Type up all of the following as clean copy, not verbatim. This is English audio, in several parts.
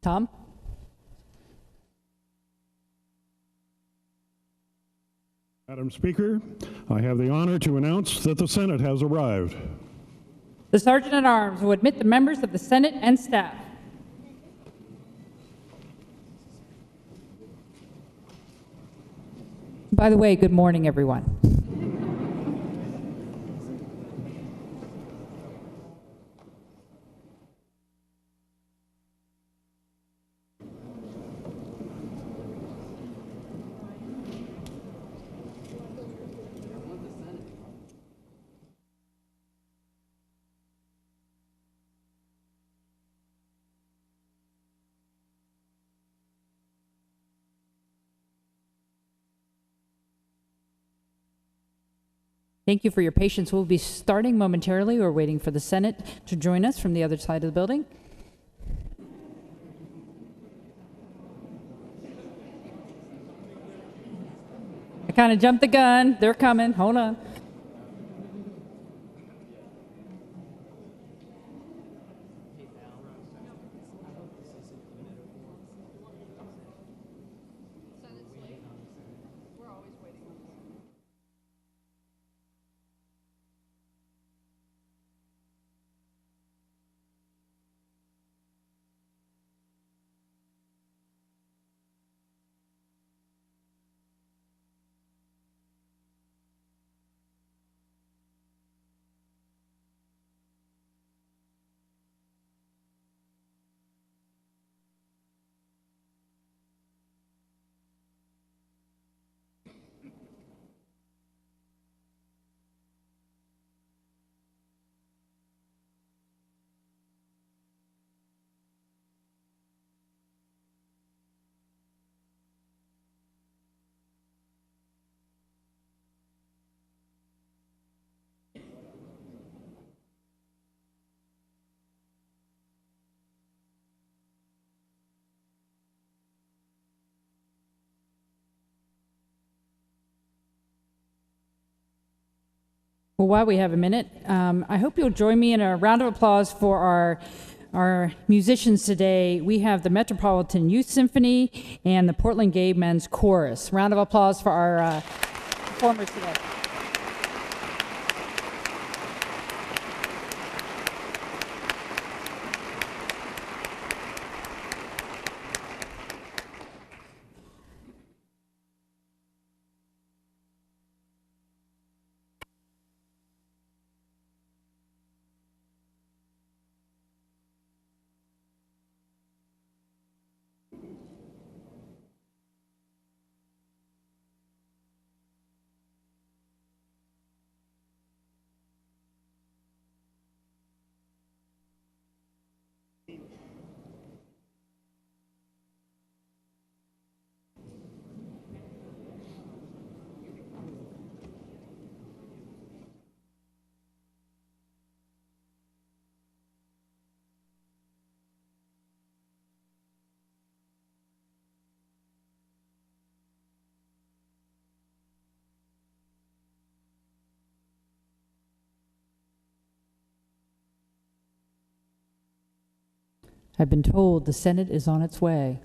Tom? Madam Speaker, I have the honor to announce that the Senate has arrived. The Sergeant at Arms will admit the members of the Senate and staff. By the way, good morning, everyone. Thank you for your patience. We'll be starting momentarily. We're waiting for the Senate to join us from the other side of the building. I kind of jumped the gun. They're coming. Hold on. Well, while we have a minute, I hope you'll join me in a round of applause for our musicians today. We have the Metropolitan Youth Symphony and the Portland Gay Men's Chorus. Round of applause for our performers today. I've been told the Senate is on its way.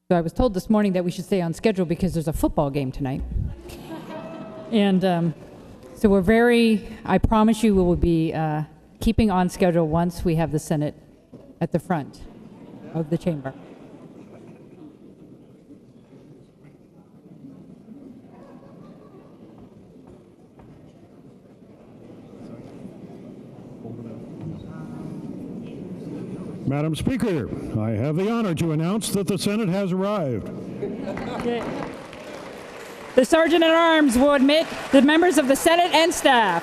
So I was told this morning that we should stay on schedule because there's a football game tonight. And so I promise you we will be keeping on schedule once we have the Senate at the front of the chamber. Madam Speaker, I have the honor to announce that the Senate has arrived. The Sergeant at Arms will admit the members of the Senate and staff.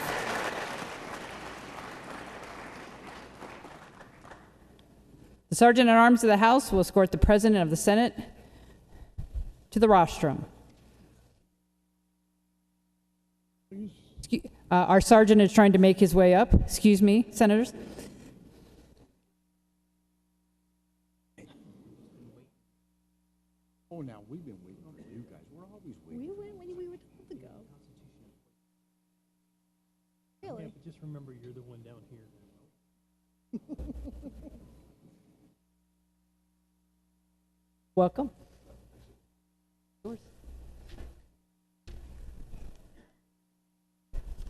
The Sergeant at Arms of the House will escort the President of the Senate to the rostrum. Our sergeant is trying to make his way up. Excuse me, senators. Oh, now we've been waiting on you guys. We're always waiting. We went when we were told to go. Really? Yeah, but just remember, you're the one down here. Welcome.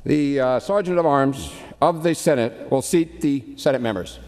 The Sergeant of Arms of the Senate will seat the Senate members.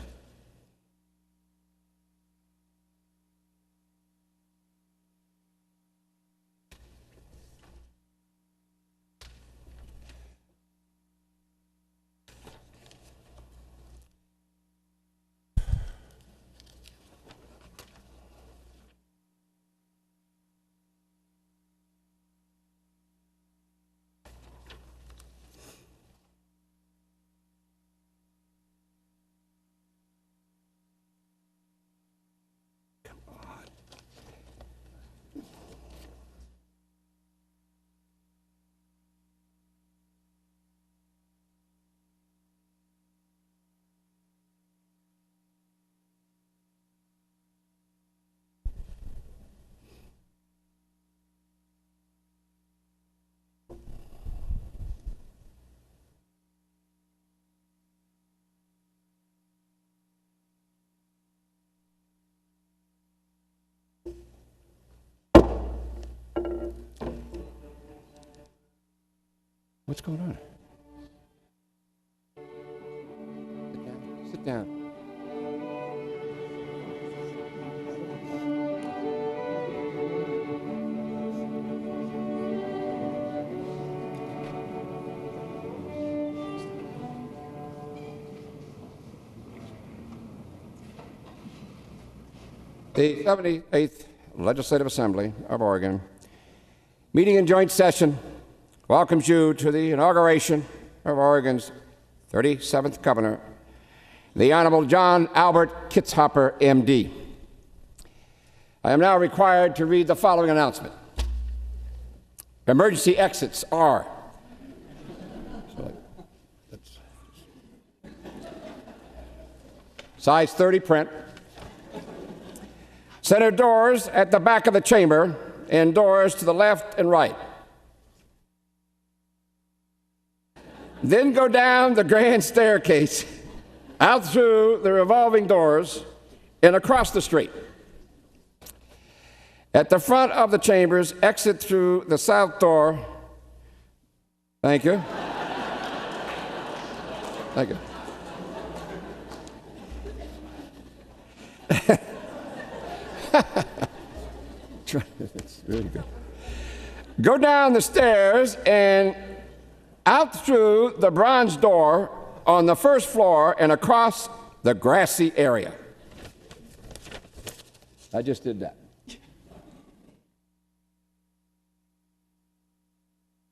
What's going on? Sit down. Sit down. The 78th Legislative Assembly of Oregon, meeting in joint session, welcomes you to the inauguration of Oregon's 37th Governor, the Honorable John Albert Kitzhaber, M.D. I am now required to read the following announcement. Emergency exits are size 30 print, center doors at the back of the chamber and doors to the left and right. Then go down the grand staircase, out through the revolving doors, and across the street. At the front of the chambers, exit through the south door. Thank you. Thank you. That's really good. Go down the stairs and out through the bronze door on the first floor and across the grassy area. I just did that.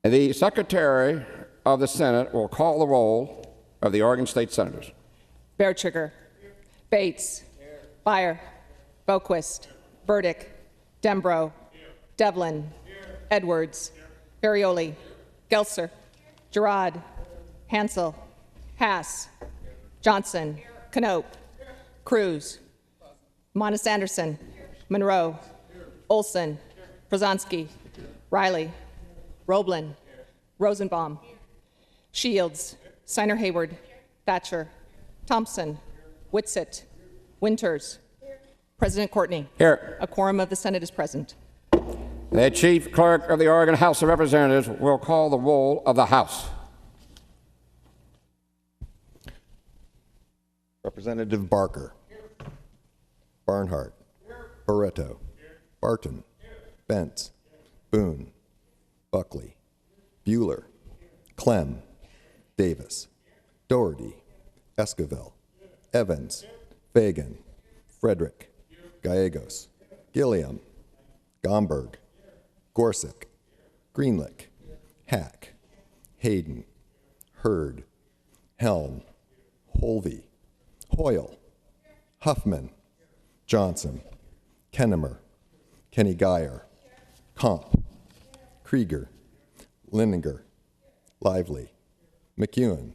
The Secretary of the Senate will call the roll of the Oregon State Senators. Beartrigger, Bates, Beyer, Boquist, Burdick, Dembro, Devlin, Edwards, Ferrioli, Gelser, Girard, Hansel, Hass, Johnson, Knope, Cruz, Monis Anderson, Monroe, Olson, Brzezinski, Riley, Roblin, Rosenbaum, Shields, Steiner Hayward, Thatcher, Thompson, Whitsitt, Winters, President Courtney. Here. A quorum of the Senate is present. The Chief Clerk of the Oregon House of Representatives will call the roll of the House. Representative Barker. Barnhart. Barreto. Barton. Bentz. Boone. Buckley. Bueller. Clem. Davis. Doherty. Esquivel. Evans. Fagan. Frederick. Gallegos. Gilliam. Gomberg. Gorsuch. Greenlick. Hack. Hayden. Hurd. Helm. Holvey. Hoyle. Huffman. Johnson, Kennemer, Kenny Geyer, Comp, Krieger, Lindinger, Lively, McEwen,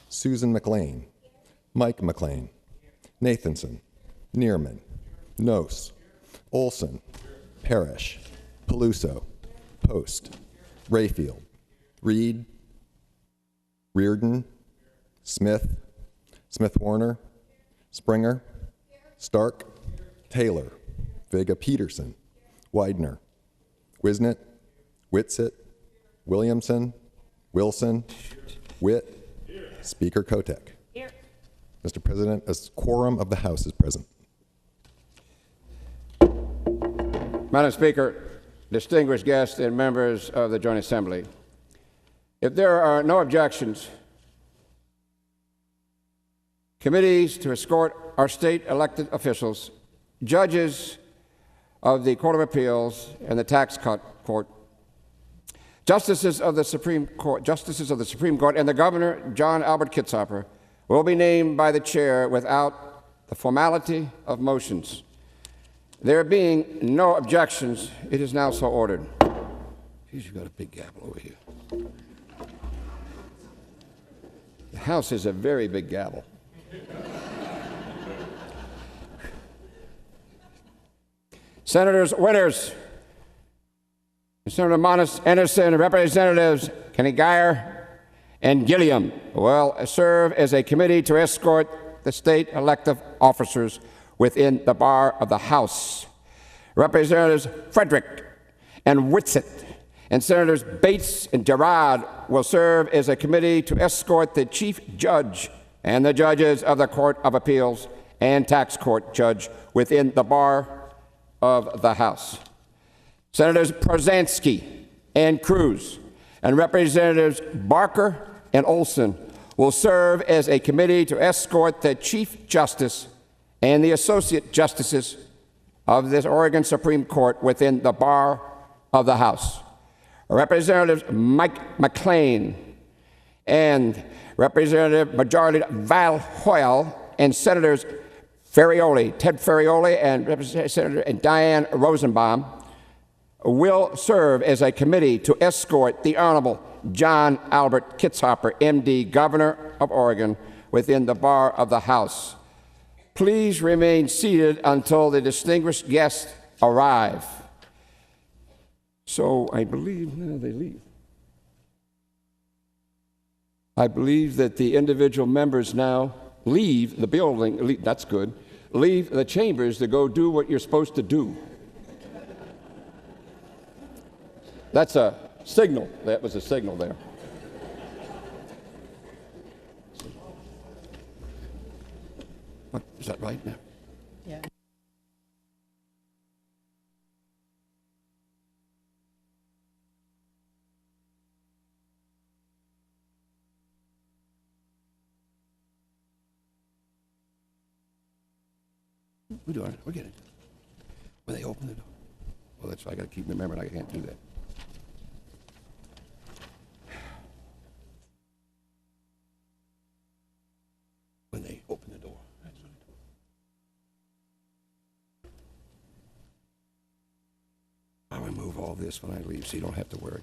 Susan McLean, Mike McLean, Nathanson, Neerman, Nose, Olson, Parrish, Peluso, Post, Rayfield, Reed, Reardon, Smith, Smith-Warner, Springer, Stark, Taylor, Vega Peterson, Widener, Wisnett, Whitsitt, Williamson, Wilson, Witt, Speaker Kotek. Mr. President, a quorum of the House is present. Madam Speaker, distinguished guests and members of the Joint Assembly, if there are no objections, committees to escort our state elected officials, judges of the Court of Appeals and the Tax Court, justices of the Supreme Court, and the Governor, John Albert Kitzhaber, will be named by the chair without the formality of motions. There being no objections, it is now so ordered. Geez, you got a big gavel over here. The House is a very big gavel. Senators Winters, Senator Monis Anderson, Representatives Kenny Geyer and Gilliam will serve as a committee to escort the state elective officers within the bar of the House. Representatives Frederick and Whitsitt and Senators Bates and Gerard will serve as a committee to escort the Chief Judge and the judges of the Court of Appeals and Tax Court judge within the bar of the House. Senators Prozanski and Cruz and Representatives Barker and Olson will serve as a committee to escort the Chief Justice and the Associate Justices of the Oregon Supreme Court within the bar of the House. Representatives Mike McLean and Representative Majority Val Hoyle and Senators Ted Ferrioli and Senator Diane Rosenbaum will serve as a committee to escort the Honorable John Albert Kitzhaber, MD, Governor of Oregon, within the bar of the House. Please remain seated until the distinguished guests arrive. So I believe, they leave. I believe that the individual members now leave the building, that's good, leave the chambers to go do what you're supposed to do. That's a signal. That was a signal there. What, is that right now? Yeah. We're doing it. We're getting it. When they open the door. Well, that's why I got to keep remembering I can't do that. When they open the door. That's right. I'll remove all this when I leave so you don't have to worry.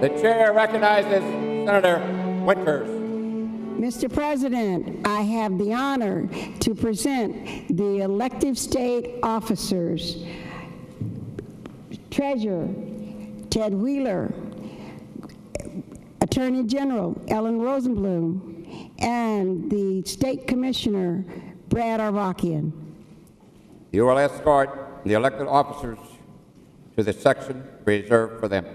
The chair recognizes Senator Winters. Mr. President, I have the honor to present the elective state officers. Treasurer Ted Wheeler, Attorney General Ellen Rosenblum, and the State Commissioner Brad Arvakian. You will escort the elected officers to the section reserved for them.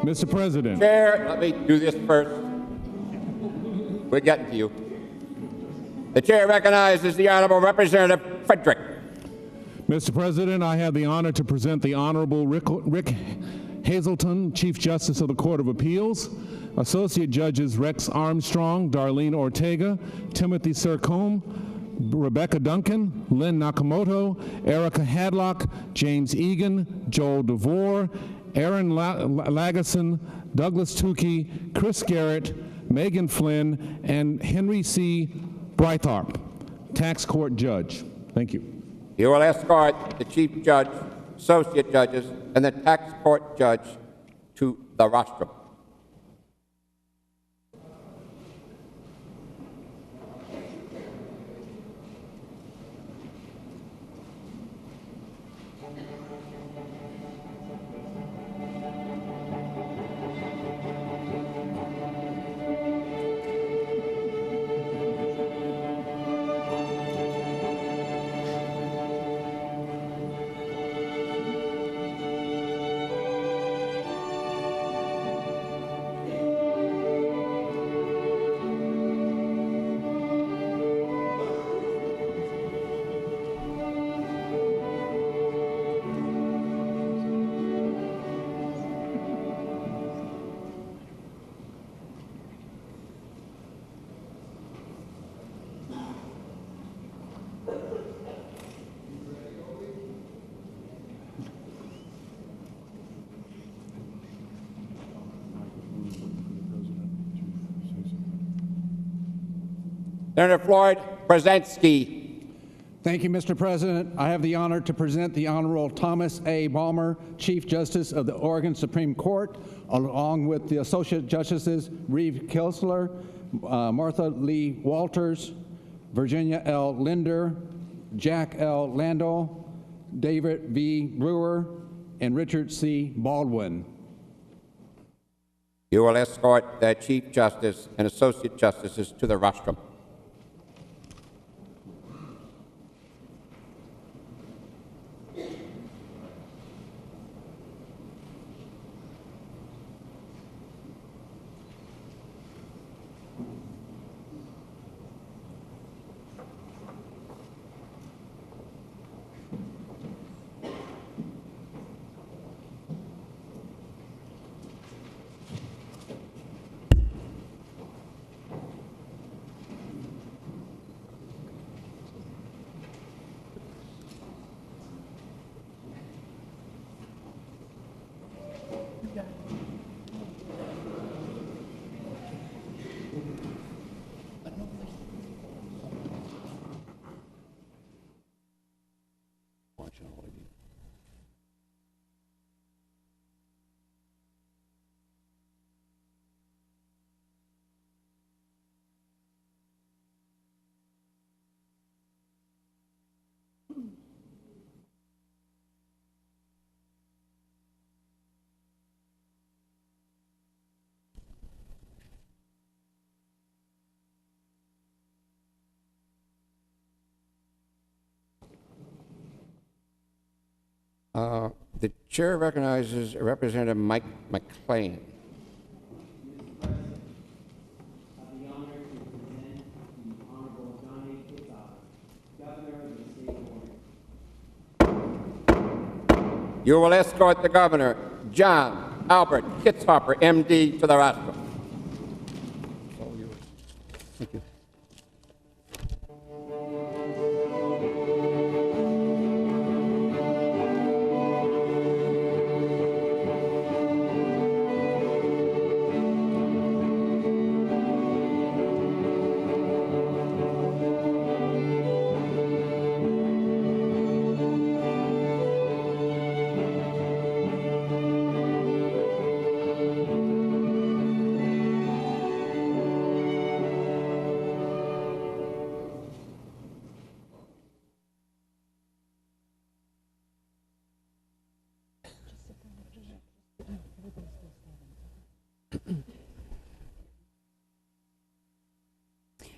Mr. President. Chair, let me do this first. We're getting to you. The chair recognizes the Honorable Representative Frederick. Mr. President, I have the honor to present the Honorable Rick Hazelton, Chief Justice of the Court of Appeals, Associate Judges Rex Armstrong, Darlene Ortega, Timothy Sercombe, Rebecca Duncan, Lynn Nakamoto, Erica Hadlock, James Egan, Joel DeVore, Aaron Lagason, Douglas Tukey, Chris Garrett, Megan Flynn, and Henry C. Brytharp, Tax Court Judge. Thank you. You will escort the Chief Judge, Associate Judges, and the Tax Court Judge to the rostrum. Senator Floyd Brzezinski. Thank you, Mr. President. I have the honor to present the Honorable Thomas A. Balmer, Chief Justice of the Oregon Supreme Court, along with the Associate Justices Reeve Kilsler, Martha Lee Walters, Virginia L. Linder, Jack L. Landau, David V. Brewer, and Richard C. Baldwin. You will escort the Chief Justice and Associate Justices to the rostrum. The chair recognizes Representative Mike McLean. You will escort the Governor, John Albert Kitzhoffer, M.D., to the rostrum. Thank you.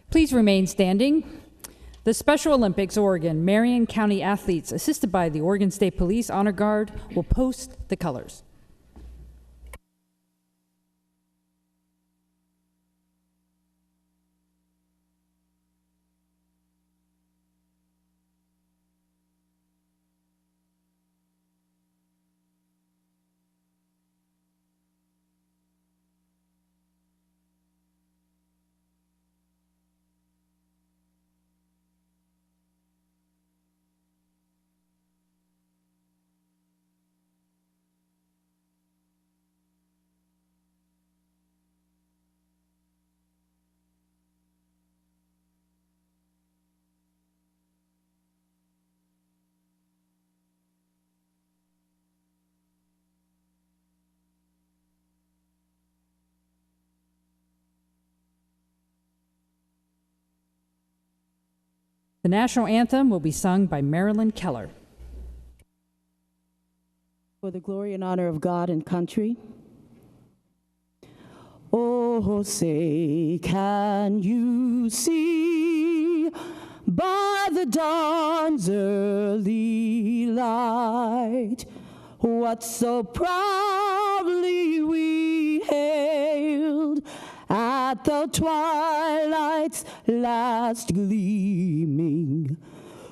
Please remain standing. The Special Olympics Oregon Marion County athletes, assisted by the Oregon State Police Honor Guard, will post the colors. The national anthem will be sung by Marilyn Keller. For the glory and honor of God and country. Oh, say, can you see by the dawn's early light what so proudly we hailed at the twilight's last gleaming,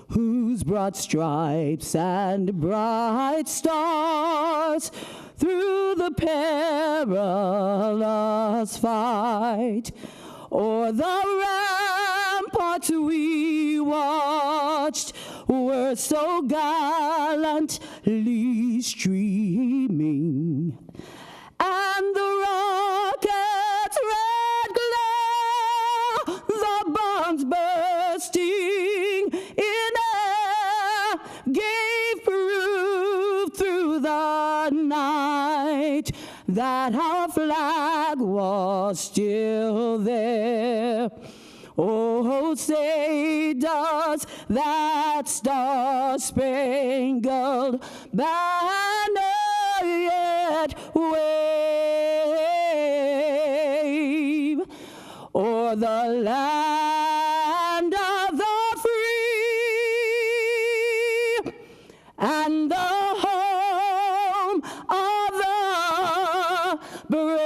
whose broad stripes and bright stars through the perilous fight o'er the ramparts we watched were so gallantly streaming, and the rocket's red glare, the bombs bursting in air, gave proof through the night that our flag was still there. Oh, say does that star-spangled banner yet wave o'er the land of the free and the home of the brave,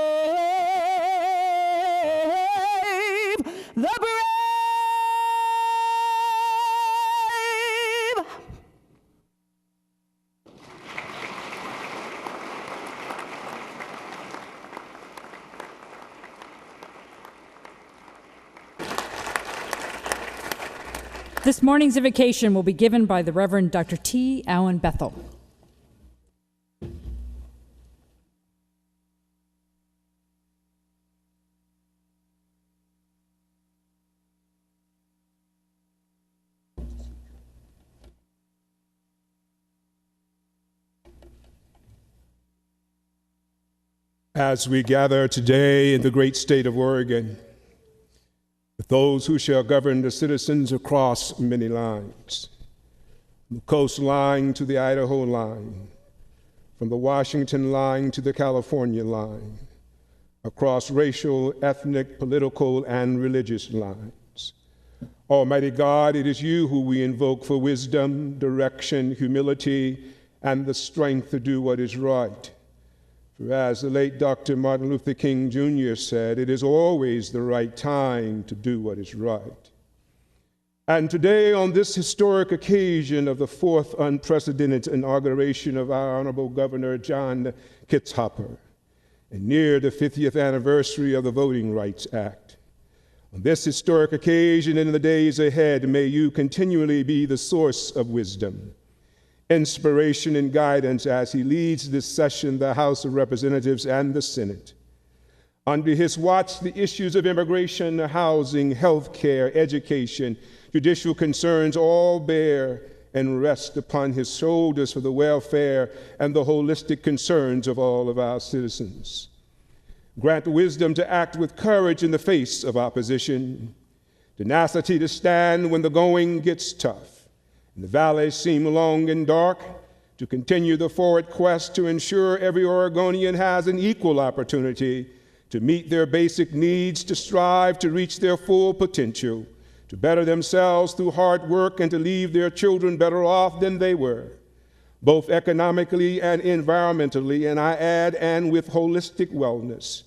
the brave. This morning's invocation will be given by the Reverend Dr. T. Allen Bethel. As we gather today in the great state of Oregon, with those who shall govern the citizens across many lines, from the coastline to the Idaho line, from the Washington line to the California line, across racial, ethnic, political, and religious lines. Almighty God, it is you who we invoke for wisdom, direction, humility, and the strength to do what is right. For as the late Dr. Martin Luther King Jr. said, it is always the right time to do what is right. And today, on this historic occasion of the fourth unprecedented inauguration of our Honorable Governor John Kitzhaber, and near the 50th anniversary of the Voting Rights Act, on this historic occasion and in the days ahead, may you continually be the source of wisdom, inspiration, and guidance as he leads this session, the House of Representatives and the Senate. Under his watch, the issues of immigration, housing, health care, education, judicial concerns all bear and rest upon his shoulders for the welfare and the holistic concerns of all of our citizens. Grant wisdom to act with courage in the face of opposition, tenacity to stand when the going gets tough and the valleys seem long and dark, to continue the forward quest to ensure every Oregonian has an equal opportunity to meet their basic needs, to strive to reach their full potential, to better themselves through hard work, and to leave their children better off than they were, both economically and environmentally, and I add, and with holistic wellness.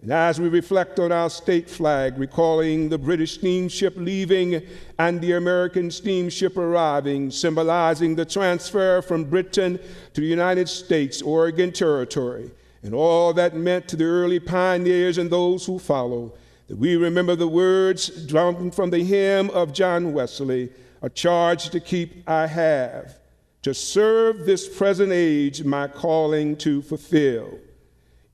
And as we reflect on our state flag, recalling the British steamship leaving and the American steamship arriving, symbolizing the transfer from Britain to the United States, Oregon Territory, and all that meant to the early pioneers and those who follow, that we remember the words drawn from the hymn of John Wesley, a charge to keep I have, to serve this present age my calling to fulfill.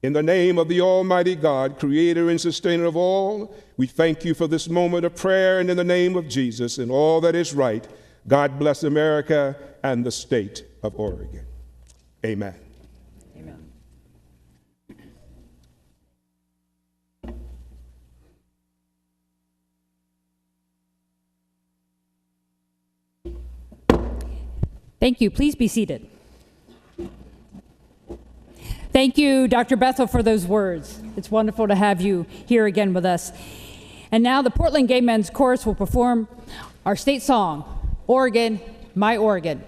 In the name of the Almighty God, creator and sustainer of all, we thank you for this moment of prayer, and in the name of Jesus and all that is right, God bless America and the state of Oregon. Amen. Amen. Thank you. Please be seated. Thank you, Dr. Bethel, for those words. It's wonderful to have you here again with us. And now the Portland Gay Men's Chorus will perform our state song, Oregon, My Oregon.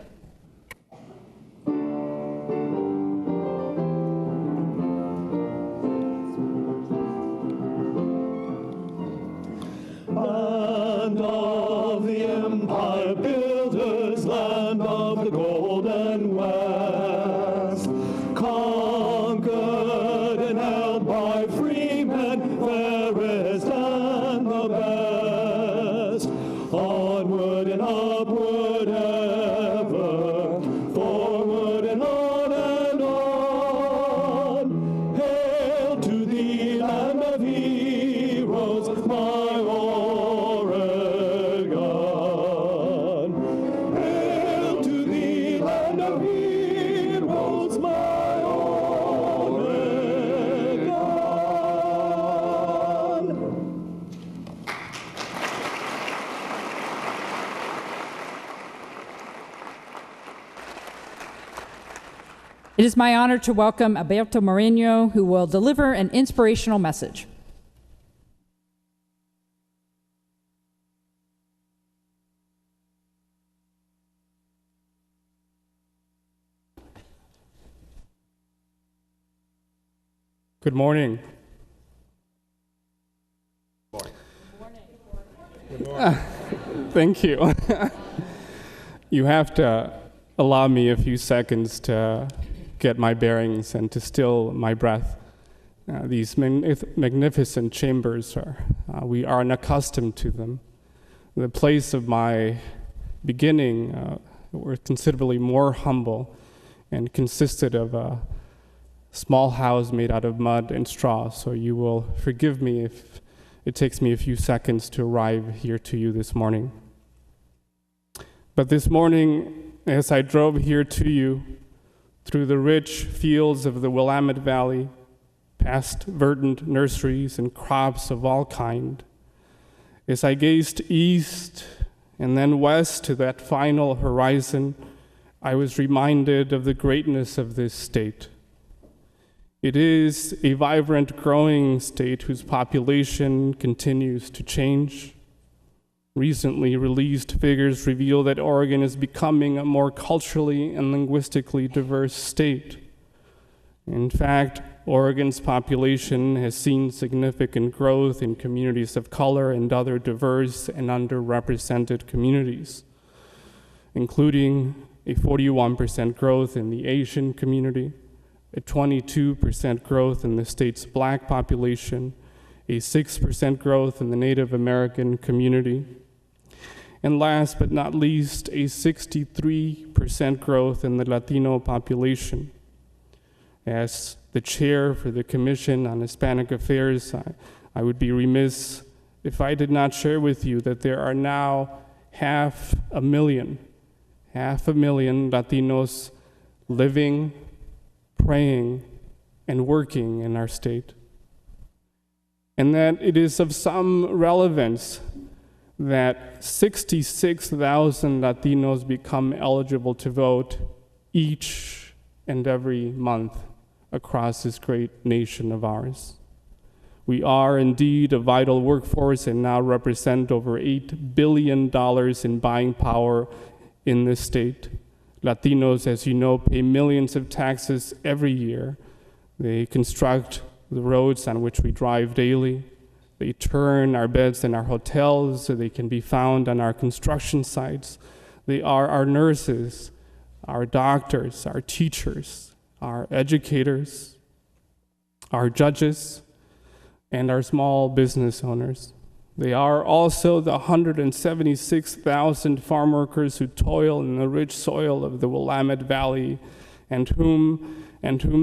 Land of the empire builders, land of the golden west, conquered and held by free men, fairest and the best. Onward and upward ever, forward and on and on. Hail to thee, land of heroes, my Oregon. Hail to thee, land of heroes, my Oregon. It is my honor to welcome Alberto Moreno, who will deliver an inspirational message. Good morning. Thank you. You have to allow me a few seconds to get my bearings and to still my breath. These magnificent chambers we are unaccustomed to them. The place of my beginning were considerably more humble and consisted of a small house made out of mud and straw, so you will forgive me if it takes me a few seconds to arrive here to you this morning. But this morning, as I drove here to you, through the rich fields of the Willamette Valley, past verdant nurseries and crops of all kind, as I gazed east and then west to that final horizon, I was reminded of the greatness of this state. It is a vibrant, growing state whose population continues to change. Recently released figures reveal that Oregon is becoming a more culturally and linguistically diverse state. In fact, Oregon's population has seen significant growth in communities of color and other diverse and underrepresented communities, including a 41% growth in the Asian community, a 22% growth in the state's Black population, a 6% growth in the Native American community, and last but not least, a 63% growth in the Latino population. As the chair for the Commission on Hispanic Affairs, I would be remiss if I did not share with you that there are now 500,000 Latinos living, praying, and working in our state. And that it is of some relevance that 66,000 Latinos become eligible to vote each and every month across this great nation of ours. We are indeed a vital workforce and now represent over $8 billion in buying power in this state. Latinos, as you know, pay millions of taxes every year. They construct the roads on which we drive daily. They turn our beds in our hotels so they can be found on our construction sites. They are our nurses, our doctors, our teachers, our educators, our judges, and our small business owners. They are also the 176,000 farm workers who toil in the rich soil of the Willamette Valley and whom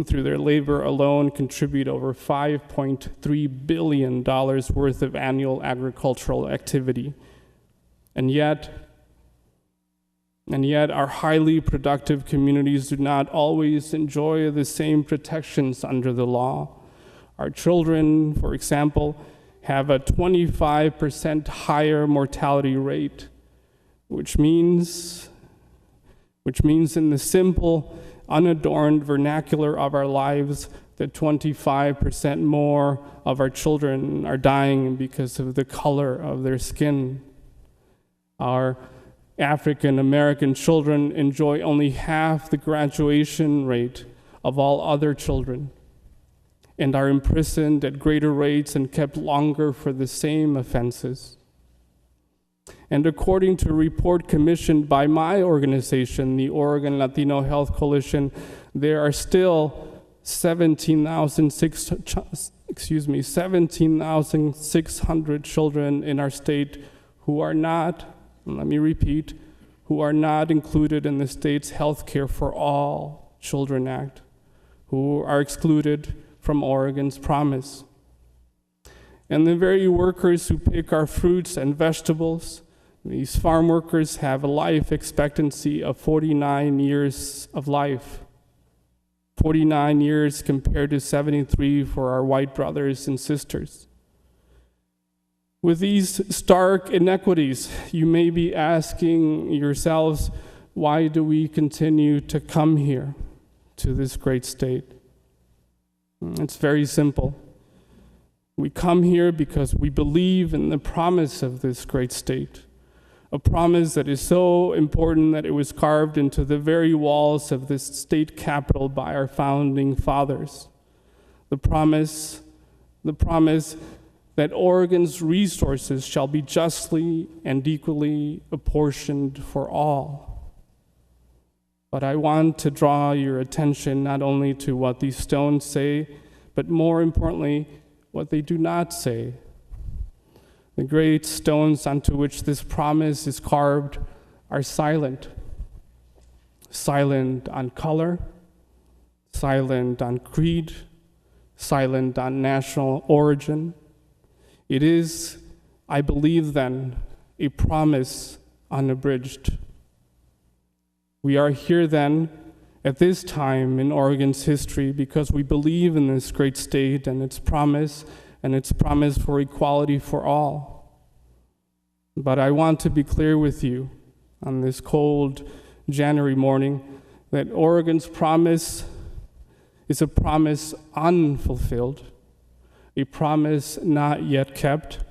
through their labor alone contribute over $5.3 billion worth of annual agricultural activity. And yet our highly productive communities do not always enjoy the same protections under the law. Our children, for example, have a 25% higher mortality rate, which means in the simple, unadorned vernacular of our lives that 25% more of our children are dying because of the color of their skin. Our African American children enjoy only half the graduation rate of all other children and are imprisoned at greater rates and kept longer for the same offenses. And according to a report commissioned by my organization, the Oregon Latino Health Coalition, there are still 17,600 children in our state who are not, let me repeat, who are not included in the state's Health Care for All Children Act, who are excluded from Oregon's promise. And the very workers who pick our fruits and vegetables, these farm workers have a life expectancy of 49 years of life. 49 years compared to 73 for our white brothers and sisters. With these stark inequities, you may be asking yourselves, why do we continue to come here to this great state? It's very simple. We come here because we believe in the promise of this great state, a promise that is so important that it was carved into the very walls of this state capitol by our founding fathers. The promise that Oregon's resources shall be justly and equally apportioned for all. But I want to draw your attention not only to what these stones say, but more importantly, what they do not say. The great stones onto which this promise is carved are silent. Silent on color, silent on creed, silent on national origin. It is, I believe then, a promise unabridged. We are here then at this time in Oregon's history because we believe in this great state and its promise for equality for all. But I want to be clear with you on this cold January morning that Oregon's promise is a promise unfulfilled, a promise not yet kept.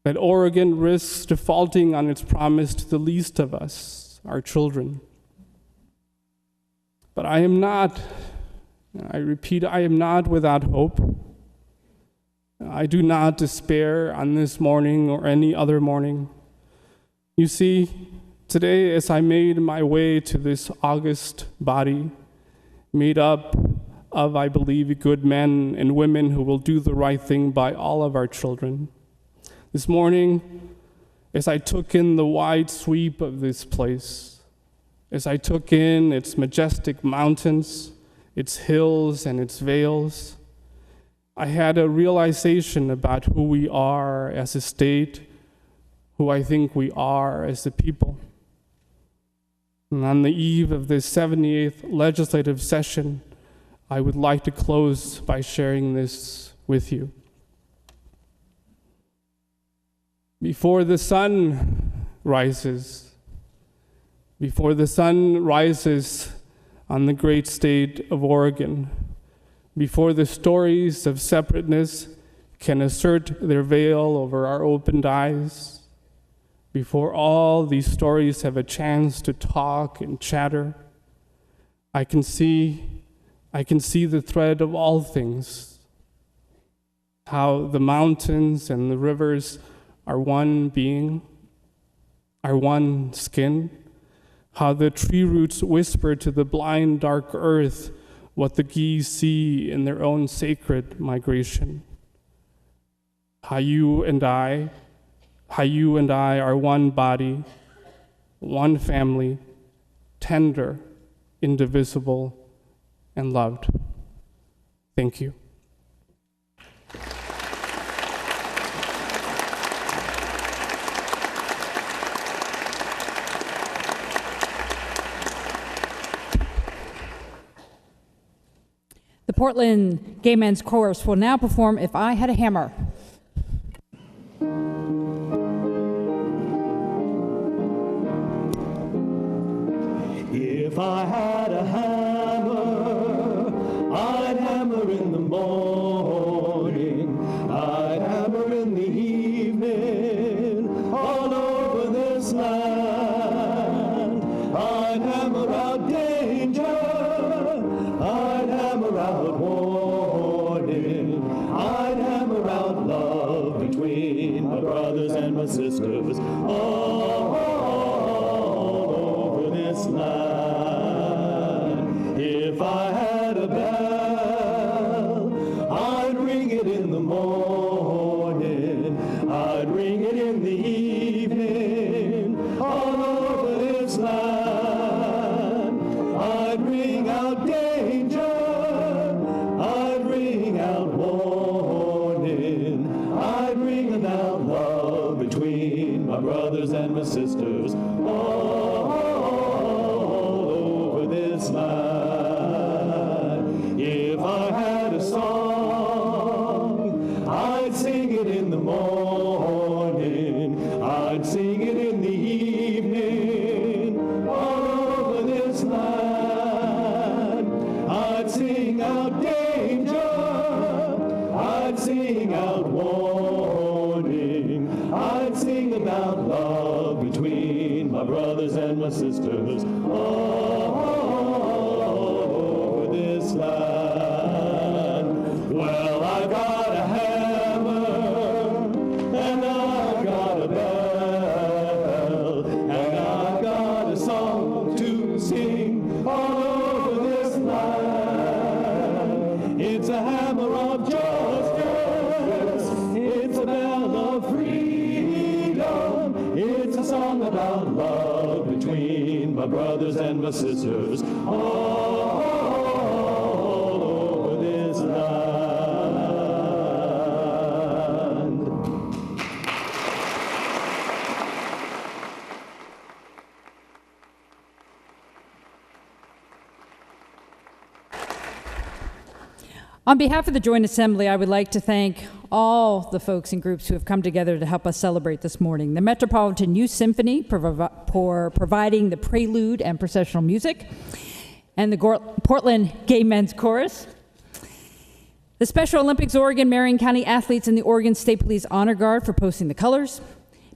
that Oregon risks defaulting on its promise to the least of us, our children. But I am not, I repeat, I am not without hope. I do not despair on this morning or any other morning. You see, today as I made my way to this august body, made up of, I believe, good men and women who will do the right thing by all of our children. This morning, as I took in the wide sweep of this place, as I took in its majestic mountains, its hills and its vales, I had a realization about who we are as a state, who I think we are as a people. And on the eve of this 78th legislative session, I would like to close by sharing this with you. Before the sun rises on the great state of Oregon, before the stories of separateness can assert their veil over our opened eyes, before all these stories have a chance to talk and chatter, I can see the thread of all things, how the mountains and the rivers are one being, are one skin, how the tree roots whisper to the blind, dark earth what the geese see in their own sacred migration. How you and I are one body, one family, tender, indivisible, and loved. Thank you. The Portland Gay Men's Chorus will now perform If I Had a Hammer. If I had a hammer, I'd hammer in the morning, I'd hammer in the evening, all over this land. I'd hammer out danger, I'd hammer out warning, I'd hammer out love between my brothers and my sisters, all over this land. If I had a bell, I'd ring it in the morning, I'd ring it in the evening, all over this land. I'd ring out danger, I'd ring out warning, I'd ring out love between my brothers and my sisters, all over this land. If I had a song, I'd sing it in the morning, I'd sing it in the evening, all over this land. I'd sing out danger, I'd sing out warning, I'd sing about love between my brothers and my sisters, all over this land. Well, I got a hammer, and I got a bell, and I got a song to sing all over this land. It's a hammer of justice, it's a bell of freedom, it's a song about love between my brothers and my sisters, all over this land. On behalf of the Joint Assembly, I would like to thank all the folks and groups who have come together to help us celebrate this morning. The Metropolitan Youth Symphony for providing the prelude and processional music, and the Portland Gay Men's Chorus. The Special Olympics Oregon Marion County athletes in the Oregon State Police Honor Guard for posting the colors,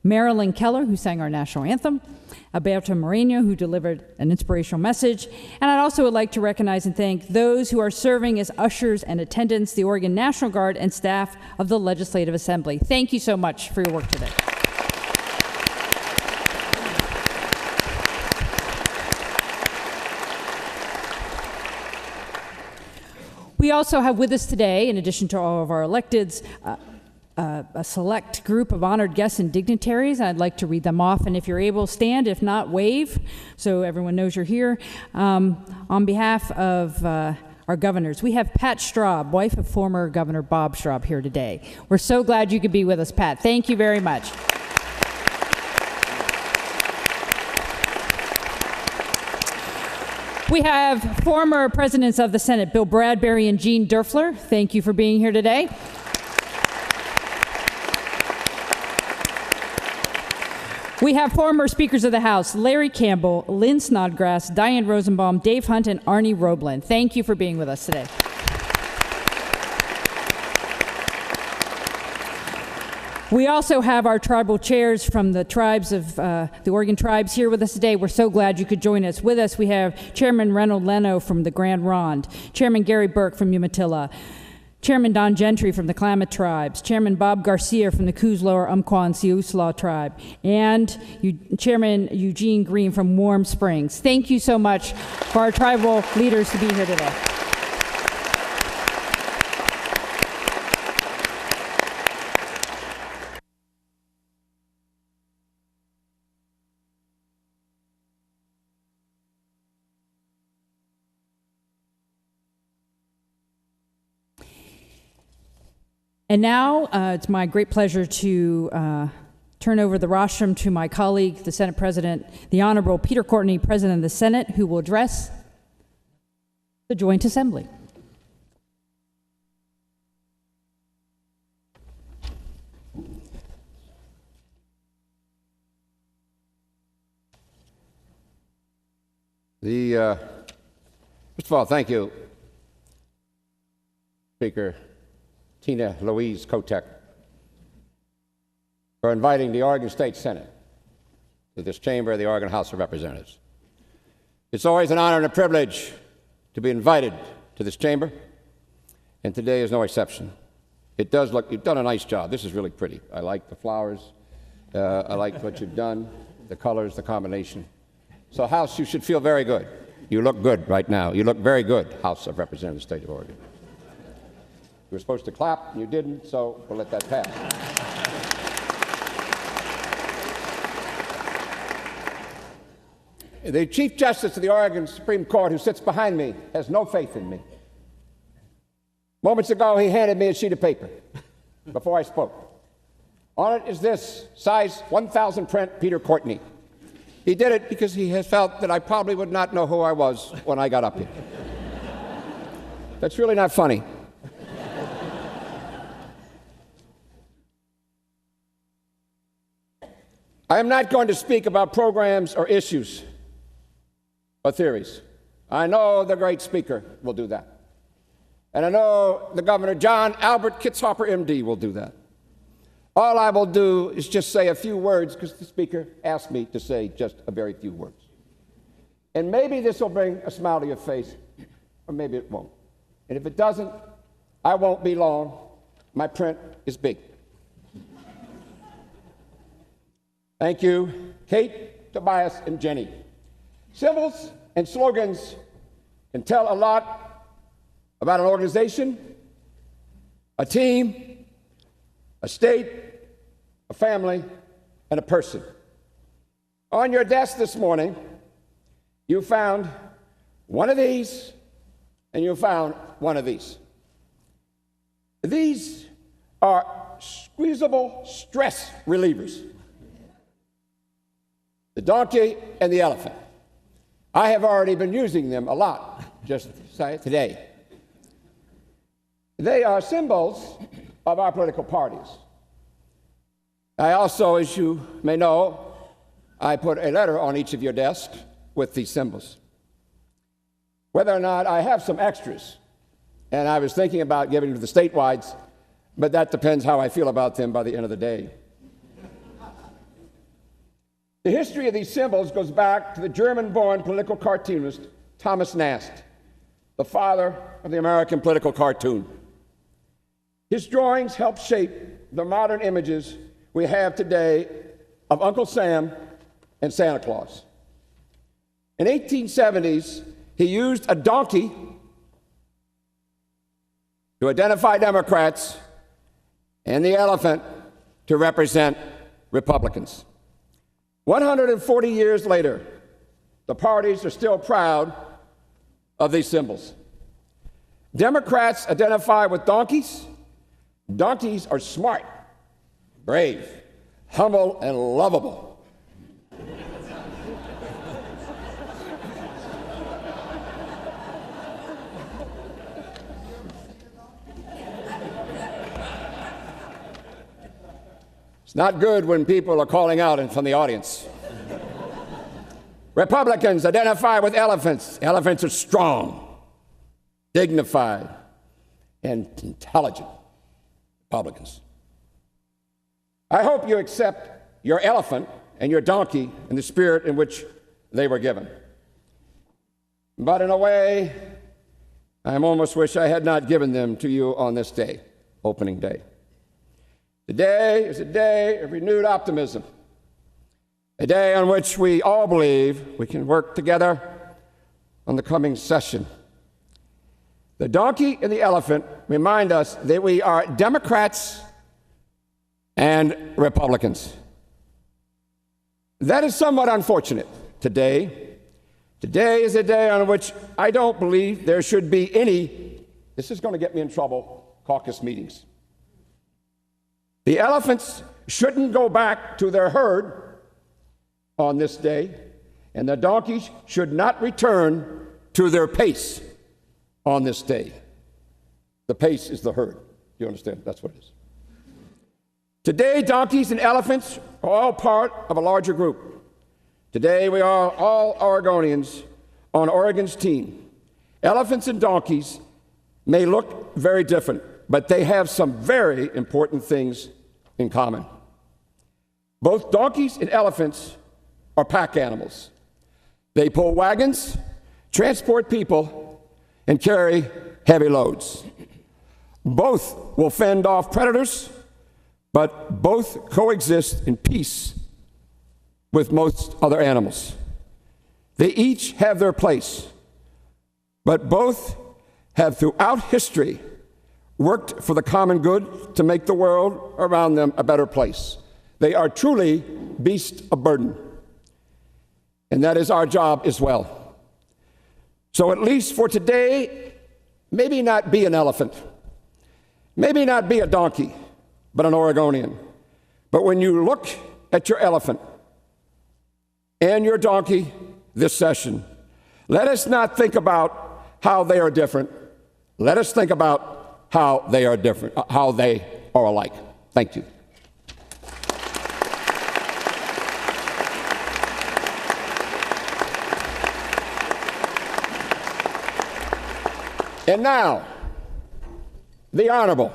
Marilyn Keller, who sang our national anthem, Alberto Moreno, who delivered an inspirational message, and I'd also would like to recognize and thank those who are serving as ushers and attendants, the Oregon National Guard, and staff of the Legislative Assembly. Thank you so much for your work today. We also have with us today, in addition to all of our electeds, a select group of honored guests and dignitaries. I'd like to read them off, and if you're able, stand. If not, wave, so everyone knows you're here. On behalf of our governors, we have Pat Straub, wife of former Governor Bob Straub, here today. We're so glad you could be with us, Pat. Thank you very much. We have former presidents of the Senate, Bill Bradbury and Jean Durfler. Thank you for being here today. We have former speakers of the House, Larry Campbell, Lynn Snodgrass, Diane Rosenbaum, Dave Hunt, and Arnie Roeblen. Thank you for being with us today. We also have our tribal chairs from the tribes of the Oregon tribes here with us today. We're so glad you could join us. With us, we have Chairman Reynold Leno from the Grand Ronde, Chairman Gary Burke from Umatilla, Chairman Don Gentry from the Klamath tribes, Chairman Bob Garcia from the Coos Lower Umpqua and Siuslaw tribe, and Chairman Eugene Green from Warm Springs. Thank you so much for our tribal leaders to be here today. And now it's my great pleasure to turn over the rostrum to my colleague, the Senate President, the Honorable Peter Courtney, President of the Senate, who will address the Joint Assembly. First of all, thank you, Speaker Tina Louise Kotek, for inviting the Oregon State Senate to this chamber of the Oregon House of Representatives. It's always an honor and a privilege to be invited to this chamber, and today is no exception. It does look, you've done a nice job. This is really pretty. I like the flowers. I like what you've done, the colors, the combination. So, House, you should feel very good. You look good right now. You look very good, House of Representatives of the State of Oregon. You were supposed to clap, and you didn't, so we'll let that pass. The Chief Justice of the Oregon Supreme Court, who sits behind me, has no faith in me. Moments ago, he handed me a sheet of paper before I spoke. On it is this, size 1,000 print, Peter Courtney. He did it because he has felt that I probably would not know who I was when I got up here. That's really not funny. I am not going to speak about programs or issues or theories. I know the great speaker will do that. And I know the Governor John Albert Kitzhaber, MD, will do that. All I will do is just say a few words because the speaker asked me to say just a very few words. And maybe this will bring a smile to your face, or maybe it won't. And if it doesn't, I won't be long. My print is big. Thank you, Kate, Tobias, and Jenny. Symbols and slogans can tell a lot about an organization, a team, a state, a family, and a person. On your desk this morning, you found one of these, and you found one of these. These are squeezable stress relievers. The donkey and the elephant. I have already been using them a lot just today. They are symbols of our political parties. I also, as you may know, I put a letter on each of your desks with these symbols. Whether or not I have some extras, and I was thinking about giving to the statewides, but that depends how I feel about them by the end of the day. The history of these symbols goes back to the German-born political cartoonist Thomas Nast, the father of the American political cartoon. His drawings helped shape the modern images we have today of Uncle Sam and Santa Claus. In the 1870s, he used a donkey to identify Democrats and the elephant to represent Republicans. 140 years later, the parties are still proud of these symbols. Democrats identify with donkeys. Donkeys are smart, brave, humble, and lovable. It's not good when people are calling out from the audience. Republicans identify with elephants. Elephants are strong, dignified, and intelligent. Republicans. I hope you accept your elephant and your donkey in the spirit in which they were given. But in a way, I almost wish I had not given them to you on this day, opening day. Today is a day of renewed optimism, a day on which we all believe we can work together on the coming session. The donkey and the elephant remind us that we are Democrats and Republicans. That is somewhat unfortunate today. Today is a day on which I don't believe there should be any, this is going to get me in trouble, caucus meetings. The elephants shouldn't go back to their herd on this day, and the donkeys should not return to their pace on this day. The pace is the herd. Do you understand? That's what it is. Today, donkeys and elephants are all part of a larger group. Today, we are all Oregonians on Oregon's team. Elephants and donkeys may look very different, but they have some very important things in common. Both donkeys and elephants are pack animals. They pull wagons, transport people, and carry heavy loads. Both will fend off predators, but both coexist in peace with most other animals. They each have their place, but both have throughout history worked for the common good to make the world around them a better place. They are truly beasts of burden, and that is our job as well. So at least for today, maybe not be an elephant, maybe not be a donkey, but an Oregonian. But when you look at your elephant and your donkey this session, let us not think about how they are different. Let us think about how they are different, how they are alike. Thank you. And now, the Honorable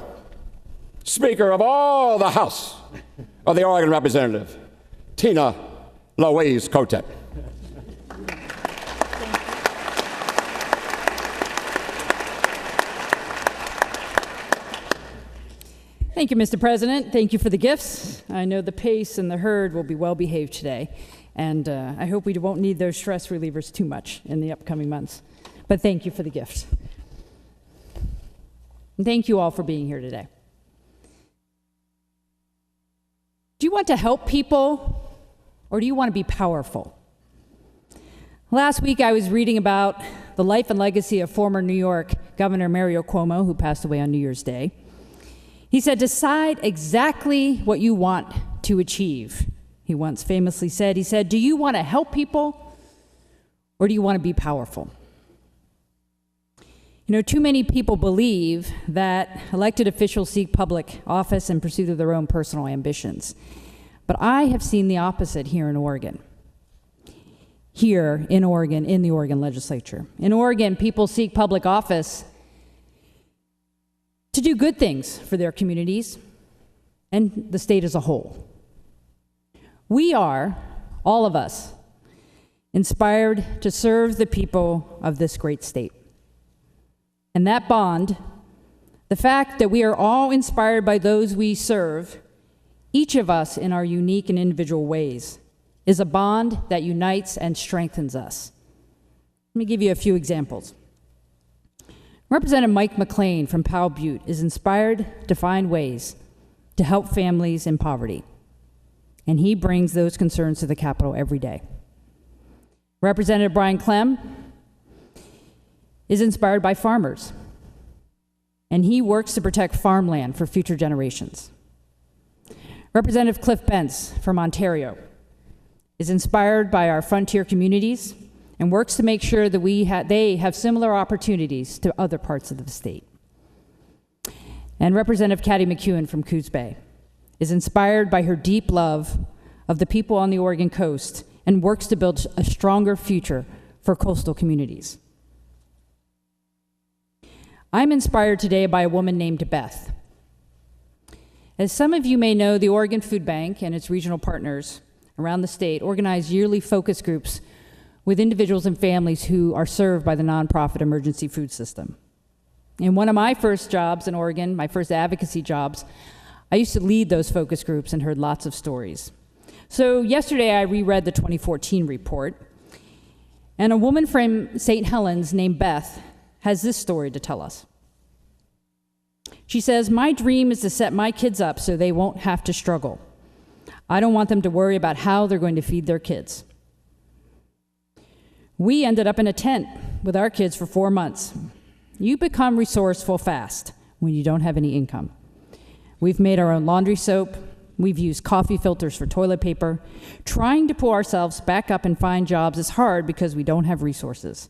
Speaker of all the House of the Oregon Representative, Tina Louise Cotet. Thank you, Mr. President. Thank you for the gifts. I know the pace and the herd will be well behaved today, and I hope we won't need those stress relievers too much in the upcoming months. But thank you for the gifts. And thank you all for being here today. Do you want to help people, or do you want to be powerful? Last week I was reading about the life and legacy of former New York Governor Mario Cuomo, who passed away on New Year's Day. He said, "Decide exactly what you want to achieve," he once famously said. He said, "Do you want to help people, or do you want to be powerful?" You know, too many people believe that elected officials seek public office in pursuit of their own personal ambitions. But I have seen the opposite here in Oregon. Here in Oregon, in the Oregon legislature. In Oregon, people seek public office to do good things for their communities and the state as a whole. We are, all of us, inspired to serve the people of this great state. And that bond, the fact that we are all inspired by those we serve, each of us in our unique and individual ways, is a bond that unites and strengthens us. Let me give you a few examples. Representative Mike McLean from Powell Butte is inspired to find ways to help families in poverty, and he brings those concerns to the Capitol every day. Representative Brian Clem is inspired by farmers, and he works to protect farmland for future generations. Representative Cliff Bentz from Ontario is inspired by our frontier communities and works to make sure that they have similar opportunities to other parts of the state. And Representative Katty McEwen from Coos Bay is inspired by her deep love of the people on the Oregon coast and works to build a stronger future for coastal communities. I'm inspired today by a woman named Beth. As some of you may know, the Oregon Food Bank and its regional partners around the state organize yearly focus groups with individuals and families who are served by the nonprofit emergency food system. In one of my first jobs in Oregon, my first advocacy jobs, I used to lead those focus groups and heard lots of stories. So yesterday I reread the 2014 report, and a woman from St. Helens named Beth has this story to tell us. She says, "My dream is to set my kids up so they won't have to struggle. I don't want them to worry about how they're going to feed their kids. We ended up in a tent with our kids for 4 months. You become resourceful fast when you don't have any income. We've made our own laundry soap. We've used coffee filters for toilet paper. Trying to pull ourselves back up and find jobs is hard because we don't have resources.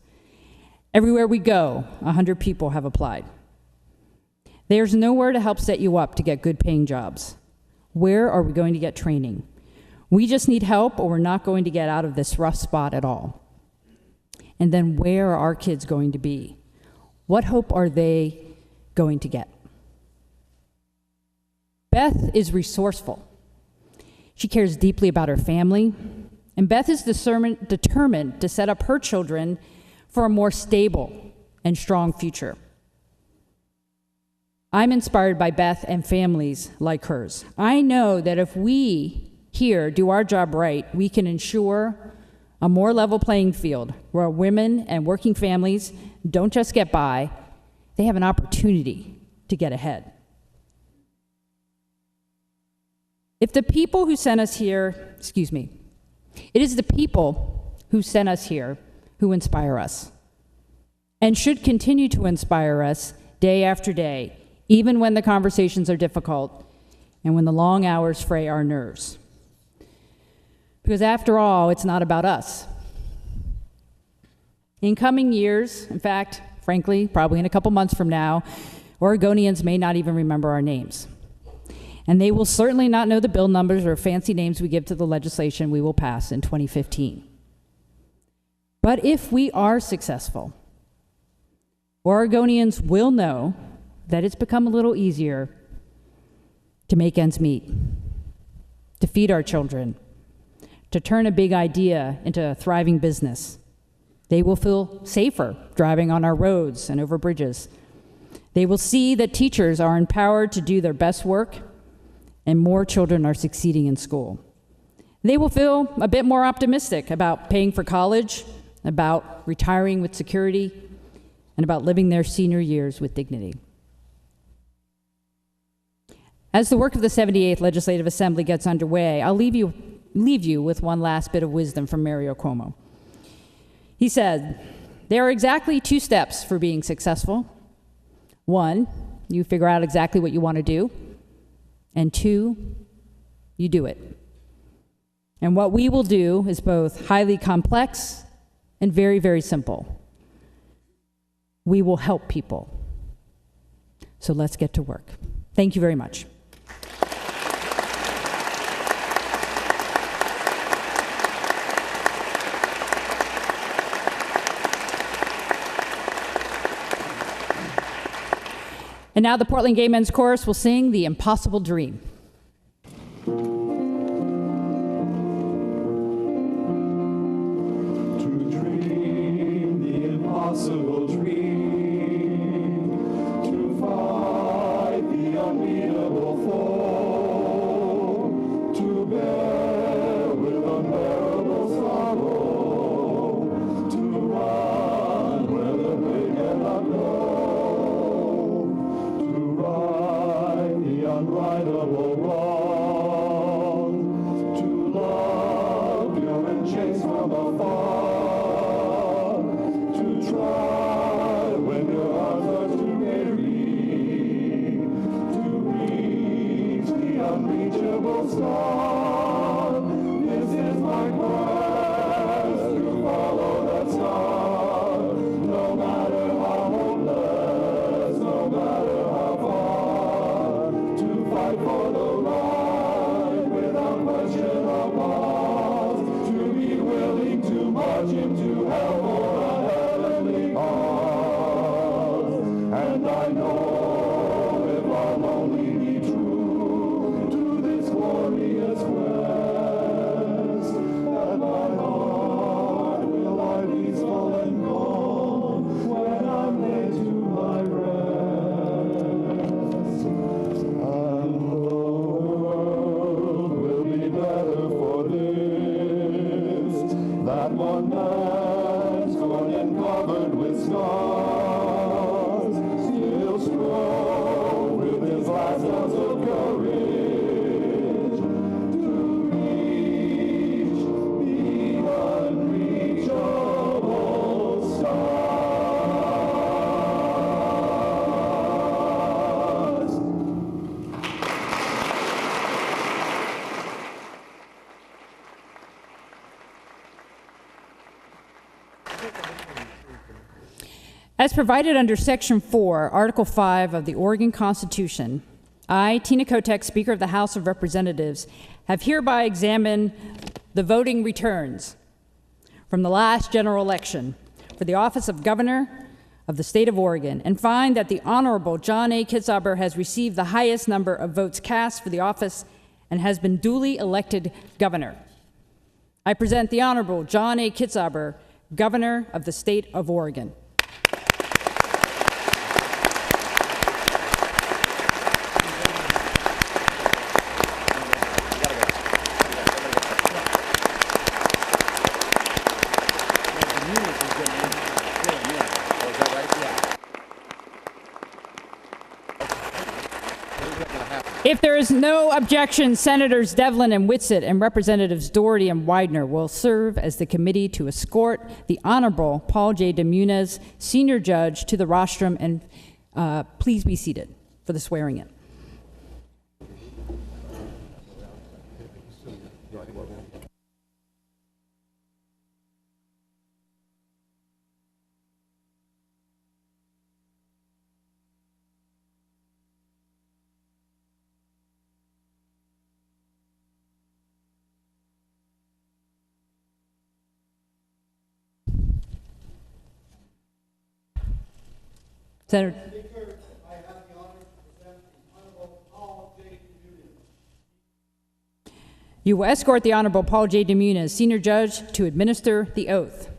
Everywhere we go, 100 people have applied. There's nowhere to help set you up to get good paying jobs. Where are we going to get training? We just need help or we're not going to get out of this rough spot at all. And then where are our kids going to be? What hope are they going to get?" Beth is resourceful. She cares deeply about her family, and Beth is determined to set up her children for a more stable and strong future. I'm inspired by Beth and families like hers. I know that if we here do our job right, we can ensure a more level playing field where women and working families don't just get by, they have an opportunity to get ahead. It is the people who sent us here who inspire us and should continue to inspire us day after day, even when the conversations are difficult and when the long hours fray our nerves. Because after all, it's not about us. In coming years, in fact, frankly, probably in a couple months from now, Oregonians may not even remember our names. And they will certainly not know the bill numbers or fancy names we give to the legislation we will pass in 2015. But if we are successful, Oregonians will know that it's become a little easier to make ends meet, to feed our children, to turn a big idea into a thriving business. They will feel safer driving on our roads and over bridges. They will see that teachers are empowered to do their best work and more children are succeeding in school. They will feel a bit more optimistic about paying for college, about retiring with security, and about living their senior years with dignity. As the work of the 78th Legislative Assembly gets underway, I'll leave you with one last bit of wisdom from Mario Cuomo. He said, "There are exactly 2 steps for being successful. 1, you figure out exactly what you want to do. And 2, you do it. And what we will do is both highly complex and very, very simple. We will help people. So let's get to work." Thank you very much. And now the Portland Gay Men's Chorus will sing The Impossible Dream. Impossible dream, to fight the unbeatable foe, to bear with unbearable sorrow, to run where the brave cannot go, to right the unrightable wrong, to love pure and chaste from afar. Try when your arms are too weary to reach the unreachable star. This is my quest to follow that star, no matter how hopeless, no matter how far, to fight for the right without question or pause, to be willing to march into hell for and I know if I'll only be true to this glorious quest, that my heart will lie peaceful and calm when I'm laid to my rest. And the world will be better for this, that one man's torn and covered with scars, still strong with his last ounce of courage, to reach the unreachable stars. As provided under Section 4, Article 5 of the Oregon Constitution, I, Tina Kotek, Speaker of the House of Representatives, have hereby examined the voting returns from the last general election for the office of Governor of the State of Oregon and find that the Honorable John A. Kitzhaber has received the highest number of votes cast for the office and has been duly elected governor. I present the Honorable John A. Kitzhaber, Governor of the State of Oregon. If there is no objection, Senators Devlin and Whitsitt and Representatives Doherty and Widener will serve as the committee to escort the Honorable Paul J. DeMunez, Senior Judge, to the rostrum, and please be seated for the swearing-in. Senator. Speaker, I have the honor to present the Honorable Paul J. DeMunez. You will escort the Honorable Paul J. DeMunez, Senior Judge, to administer the oath.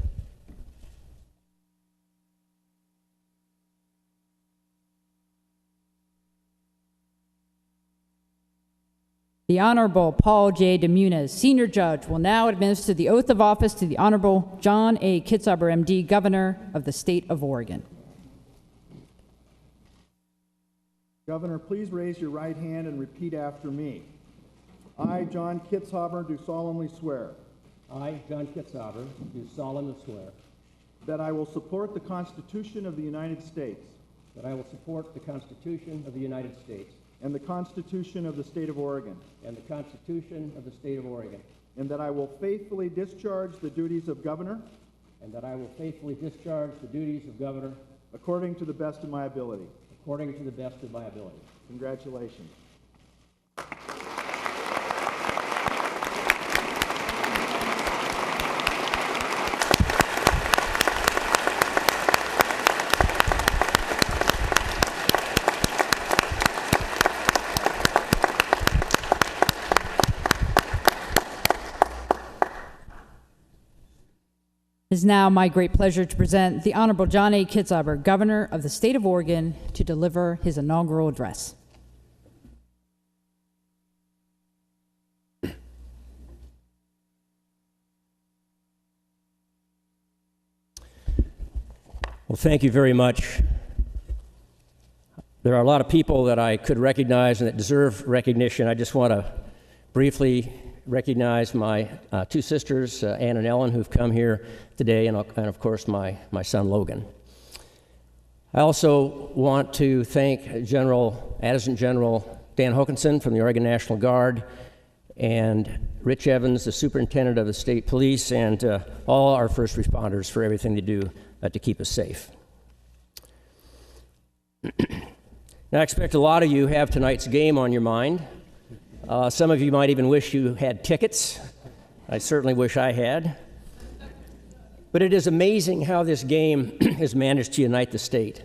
The Honorable Paul J. DeMunez, Senior Judge, will now administer the oath of office to the Honorable John A. Kitzhaber, MD, Governor of the State of Oregon. Governor, please raise your right hand and repeat after me. I, John Kitzhaber, do solemnly swear I, John Kitzhaber, do solemnly swear that I will support the Constitution of the United States that I will support the Constitution of the United States and the Constitution of the State of Oregon, and the Constitution of the State of Oregon, and that I will faithfully discharge the duties of Governor and that I will faithfully discharge the duties of Governor according to the best of my ability. according to the best of my ability. Congratulations. It is now my great pleasure to present the Honorable John A. Kitzhaber, Governor of the State of Oregon, to deliver his inaugural address. Well, thank you very much. There are a lot of people that I could recognize and that deserve recognition. I just want to briefly recognize my two sisters, Ann and Ellen, who've come here today, and of course my son Logan. I also want to thank Adjutant General Dan Hokanson from the Oregon National Guard, and Rich Evans, the Superintendent of the State Police, and all our first responders for everything they do to keep us safe. Now, I expect a lot of you have tonight's game on your mind. Some of you might even wish you had tickets. I certainly wish I had. But it is amazing how this game has managed to unite the state.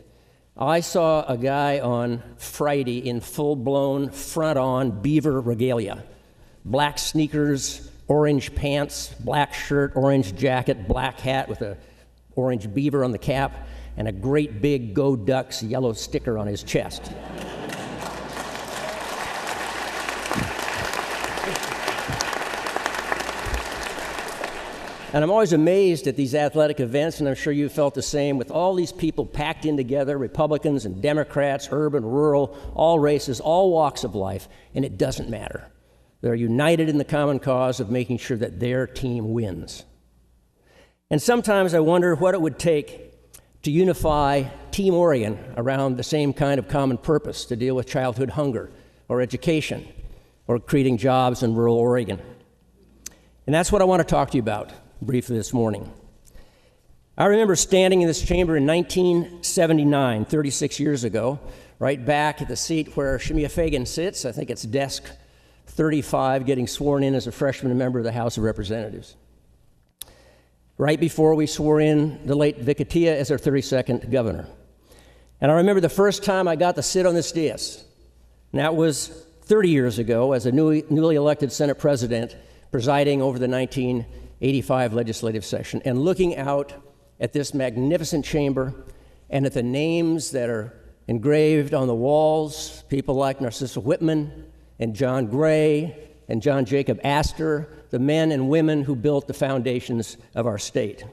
I saw a guy on Friday in full-blown, front-on beaver regalia. Black sneakers, orange pants, black shirt, orange jacket, black hat with a orange beaver on the cap, and a great big Go Ducks yellow sticker on his chest. And I'm always amazed at these athletic events, and I'm sure you felt the same, with all these people packed in together, Republicans and Democrats, urban, rural, all races, all walks of life, and it doesn't matter. They're united in the common cause of making sure that their team wins. And sometimes I wonder what it would take to unify Team Oregon around the same kind of common purpose to deal with childhood hunger or education or creating jobs in rural Oregon. And that's what I want to talk to you about briefly this morning. I remember standing in this chamber in 1979, 36 years ago, right back at the seat where Shemia Fagan sits. I think it's desk 35, getting sworn in as a freshman member of the House of Representatives. Right before we swore in the late Vic Atiyeh as our 32nd governor. And I remember the first time I got to sit on this dais, and that was 30 years ago as a newly elected Senate president presiding over the 1985 legislative session and looking out at this magnificent chamber and at the names that are engraved on the walls, people like Narcissa Whitman and John Gray and John Jacob Astor, the men and women who built the foundations of our state.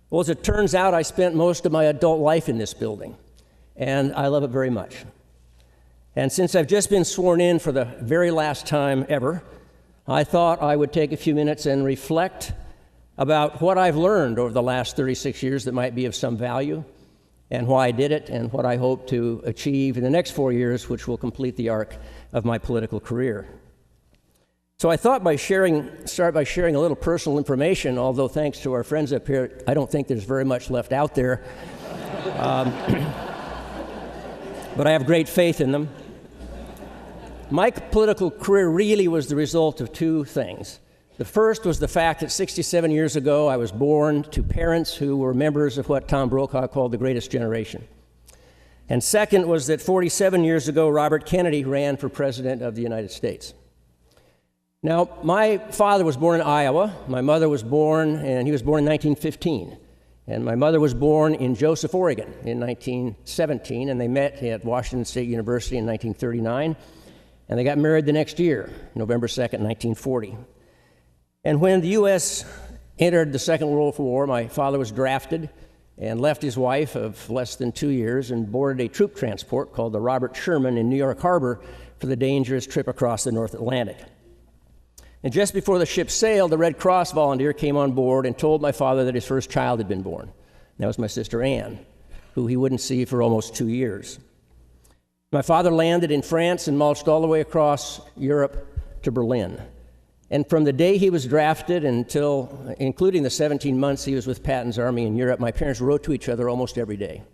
Well, as it turns out, I spent most of my adult life in this building, and I love it very much. And since I've just been sworn in for the very last time ever, I thought I would take a few minutes and reflect about what I've learned over the last 36 years that might be of some value, and why I did it, and what I hope to achieve in the next 4 years, which will complete the arc of my political career. So I thought start by sharing a little personal information, although thanks to our friends up here, I don't think there's very much left out there. But I have great faith in them. My political career really was the result of two things. The first was the fact that 67 years ago, I was born to parents who were members of what Tom Brokaw called the greatest generation. And second was that 47 years ago, Robert Kennedy ran for president of the United States. Now, my father was born in Iowa. My mother was born, and he was born in 1915. And my mother was born in Joseph, Oregon in 1917, and they met at Washington State University in 1939. And they got married the next year, November 2nd, 1940. And when the U.S. entered the Second World War, my father was drafted and left his wife of less than 2 years and boarded a troop transport called the Robert Sherman in New York Harbor for the dangerous trip across the North Atlantic. And just before the ship sailed, the Red Cross volunteer came on board and told my father that his first child had been born. That was my sister Anne, who he wouldn't see for almost 2 years. My father landed in France and marched all the way across Europe to Berlin. And from the day he was drafted until, including the 17 months he was with Patton's army in Europe, my parents wrote to each other almost every day.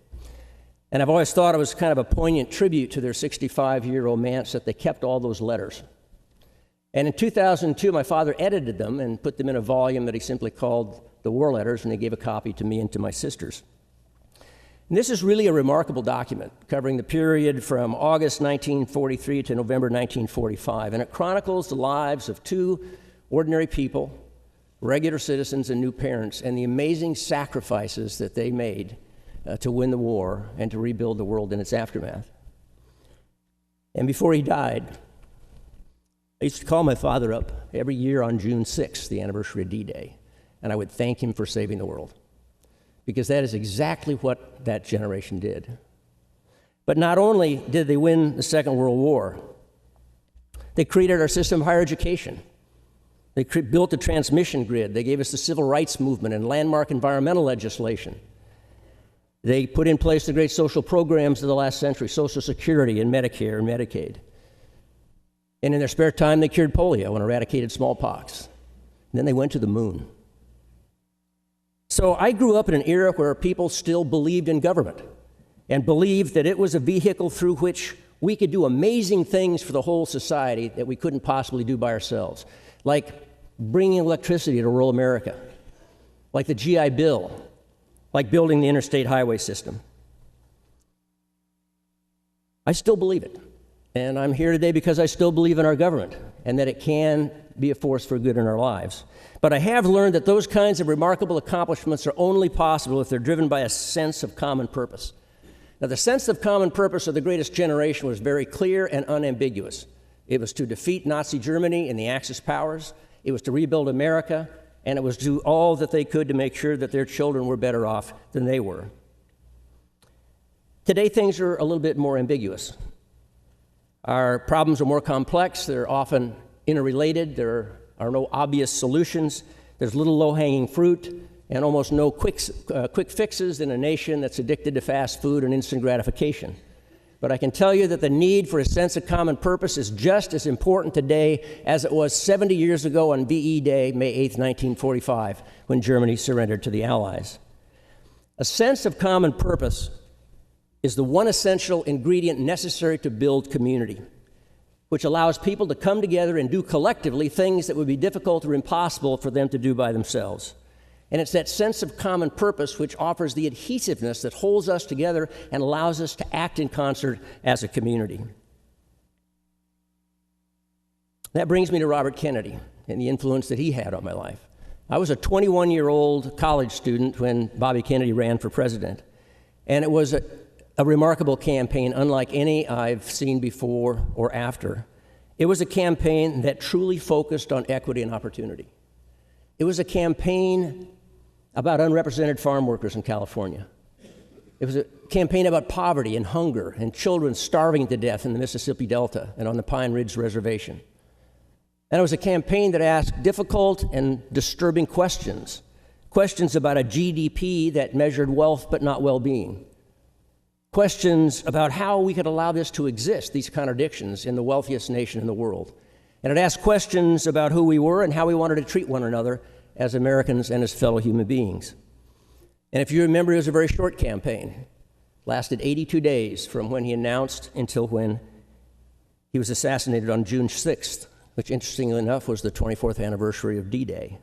And I've always thought it was kind of a poignant tribute to their 65-year romance that they kept all those letters. And in 2002, my father edited them and put them in a volume that he simply called The War Letters, and he gave a copy to me and to my sisters. And this is really a remarkable document covering the period from August 1943 to November 1945, and it chronicles the lives of two ordinary people regular citizens and new parents, and the amazing sacrifices that they made to win the war and to rebuild the world in its aftermath. And before he died, I used to call my father up every year on June 6th, the anniversary of D-Day, and I would thank him for saving the world, because that is exactly what that generation did. But not only did they win the Second World War, they created our system of higher education. They built the transmission grid. They gave us the civil rights movement and landmark environmental legislation. They put in place the great social programs of the last century, Social Security and Medicare and Medicaid. And in their spare time, they cured polio and eradicated smallpox. And then they went to the moon. So I grew up in an era where people still believed in government and believed that it was a vehicle through which we could do amazing things for the whole society that we couldn't possibly do by ourselves, like bringing electricity to rural America, like the GI Bill, like building the interstate highway system. I still believe it, and I'm here today because I still believe in our government and that it can be a force for good in our lives. But I have learned that those kinds of remarkable accomplishments are only possible if they're driven by a sense of common purpose. Now, the sense of common purpose of the greatest generation was very clear and unambiguous. It was to defeat Nazi Germany and the Axis powers. It was to rebuild America, and it was to do all that they could to make sure that their children were better off than they were. Today, things are a little bit more ambiguous. Our problems are more complex. They're often interrelated. There are no obvious solutions. There's little low-hanging fruit and almost no quick fixes in a nation that's addicted to fast food and instant gratification. But I can tell you that the need for a sense of common purpose is just as important today as it was 70 years ago on VE Day, May 8, 1945, when Germany surrendered to the Allies. A sense of common purpose is the one essential ingredient necessary to build community, which allows people to come together and do collectively things that would be difficult or impossible for them to do by themselves. And it's that sense of common purpose which offers the adhesiveness that holds us together and allows us to act in concert as a community. That brings me to Robert Kennedy and the influence that he had on my life. I was a 21-year-old college student when Bobby Kennedy ran for president, and it was a remarkable campaign unlike any I've seen before or after. It was a campaign that truly focused on equity and opportunity. It was a campaign about unrepresented farm workers in California. It was a campaign about poverty and hunger and children starving to death in the Mississippi Delta and on the Pine Ridge Reservation. And it was a campaign that asked difficult and disturbing questions about a GDP that measured wealth but not well-being, questions about how we could allow this to exist, these contradictions, in the wealthiest nation in the world. And it asked questions about who we were and how we wanted to treat one another as Americans and as fellow human beings. And if you remember, it was a very short campaign. Lasted 82 days from when he announced until when he was assassinated on June 6th, which interestingly enough was the 24th anniversary of D-Day.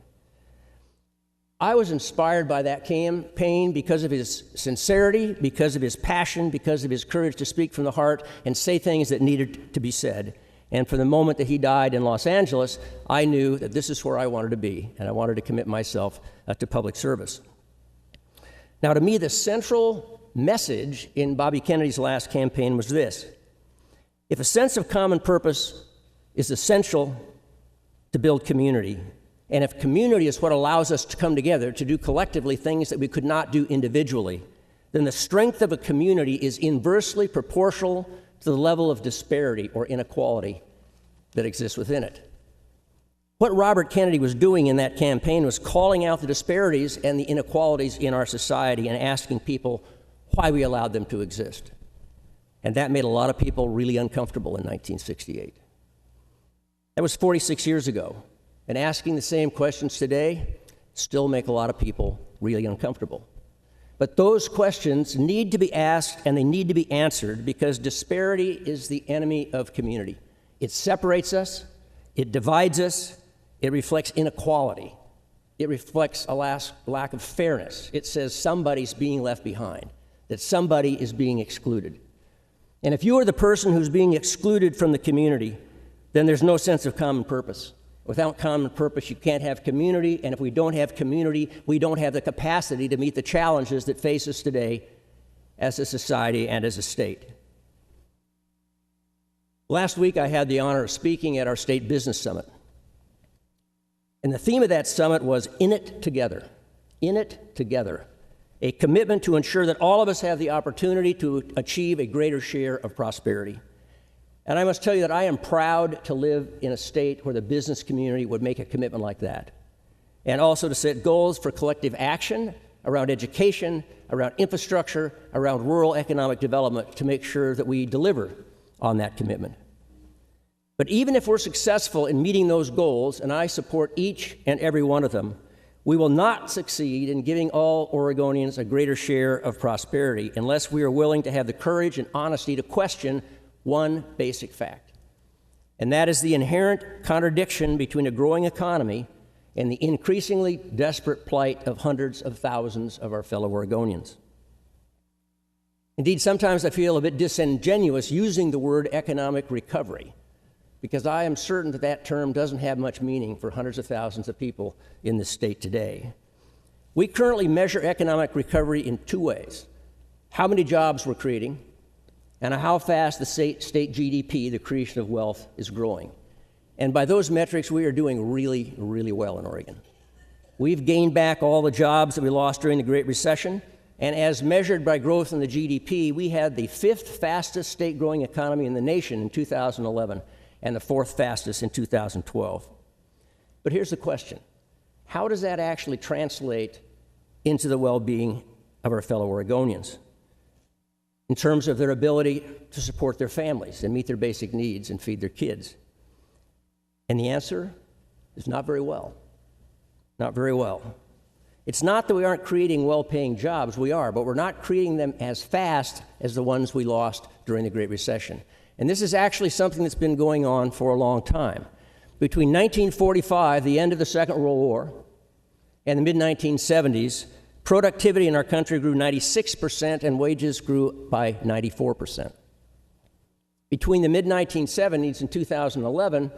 I was inspired by that campaign because of his sincerity, because of his passion, because of his courage to speak from the heart and say things that needed to be said. And from the moment that he died in Los Angeles, I knew that this is where I wanted to be, and I wanted to commit myself to public service. Now, to me, the central message in Bobby Kennedy's last campaign was this: if a sense of common purpose is essential to build community, and if community is what allows us to come together to do collectively things that we could not do individually, then the strength of a community is inversely proportional to the level of disparity or inequality that exists within it. What Robert Kennedy was doing in that campaign was calling out the disparities and the inequalities in our society and asking people why we allowed them to exist. And that made a lot of people really uncomfortable in 1968. That was 46 years ago. And asking the same questions today still make a lot of people really uncomfortable. But those questions need to be asked and they need to be answered because disparity is the enemy of community. It separates us, it divides us, it reflects inequality, it reflects a lack of fairness. It says somebody's being left behind, that somebody is being excluded. And if you are the person who's being excluded from the community, then there's no sense of common purpose Without common purpose, you can't have community, and if we don't have community, we don't have the capacity to meet the challenges that face us today as a society and as a state. Last week, I had the honor of speaking at our state business summit. And the theme of that summit was In It Together. In It Together. A commitment to ensure that all of us have the opportunity to achieve a greater share of prosperity. And I must tell you that I am proud to live in a state where the business community would make a commitment like that. And also to set goals for collective action around education, around infrastructure, around rural economic development to make sure that we deliver on that commitment. But even if we're successful in meeting those goals, and I support each and every one of them, we will not succeed in giving all Oregonians a greater share of prosperity unless we are willing to have the courage and honesty to question one basic fact, and that is the inherent contradiction between a growing economy and the increasingly desperate plight of hundreds of thousands of our fellow Oregonians. Indeed, sometimes I feel a bit disingenuous using the word economic recovery, because I am certain that that term doesn't have much meaning for hundreds of thousands of people in this state today. We currently measure economic recovery in two ways: how many jobs we're creating, and how fast the state GDP, the creation of wealth, is growing. And by those metrics, we are doing really, really well in Oregon. We've gained back all the jobs that we lost during the Great Recession, and as measured by growth in the GDP, we had the 5th fastest state-growing economy in the nation in 2011, and the 4th fastest in 2012. But here's the question: how does that actually translate into the well-being of our fellow Oregonians in terms of their ability to support their families and meet their basic needs and feed their kids? And the answer is not very well. Not very well. It's not that we aren't creating well-paying jobs, we are, but we're not creating them as fast as the ones we lost during the Great Recession. And this is actually something that's been going on for a long time. Between 1945, the end of the Second World War, and the mid-1970s, productivity in our country grew 96% and wages grew by 94%. Between the mid-1970s and 2011,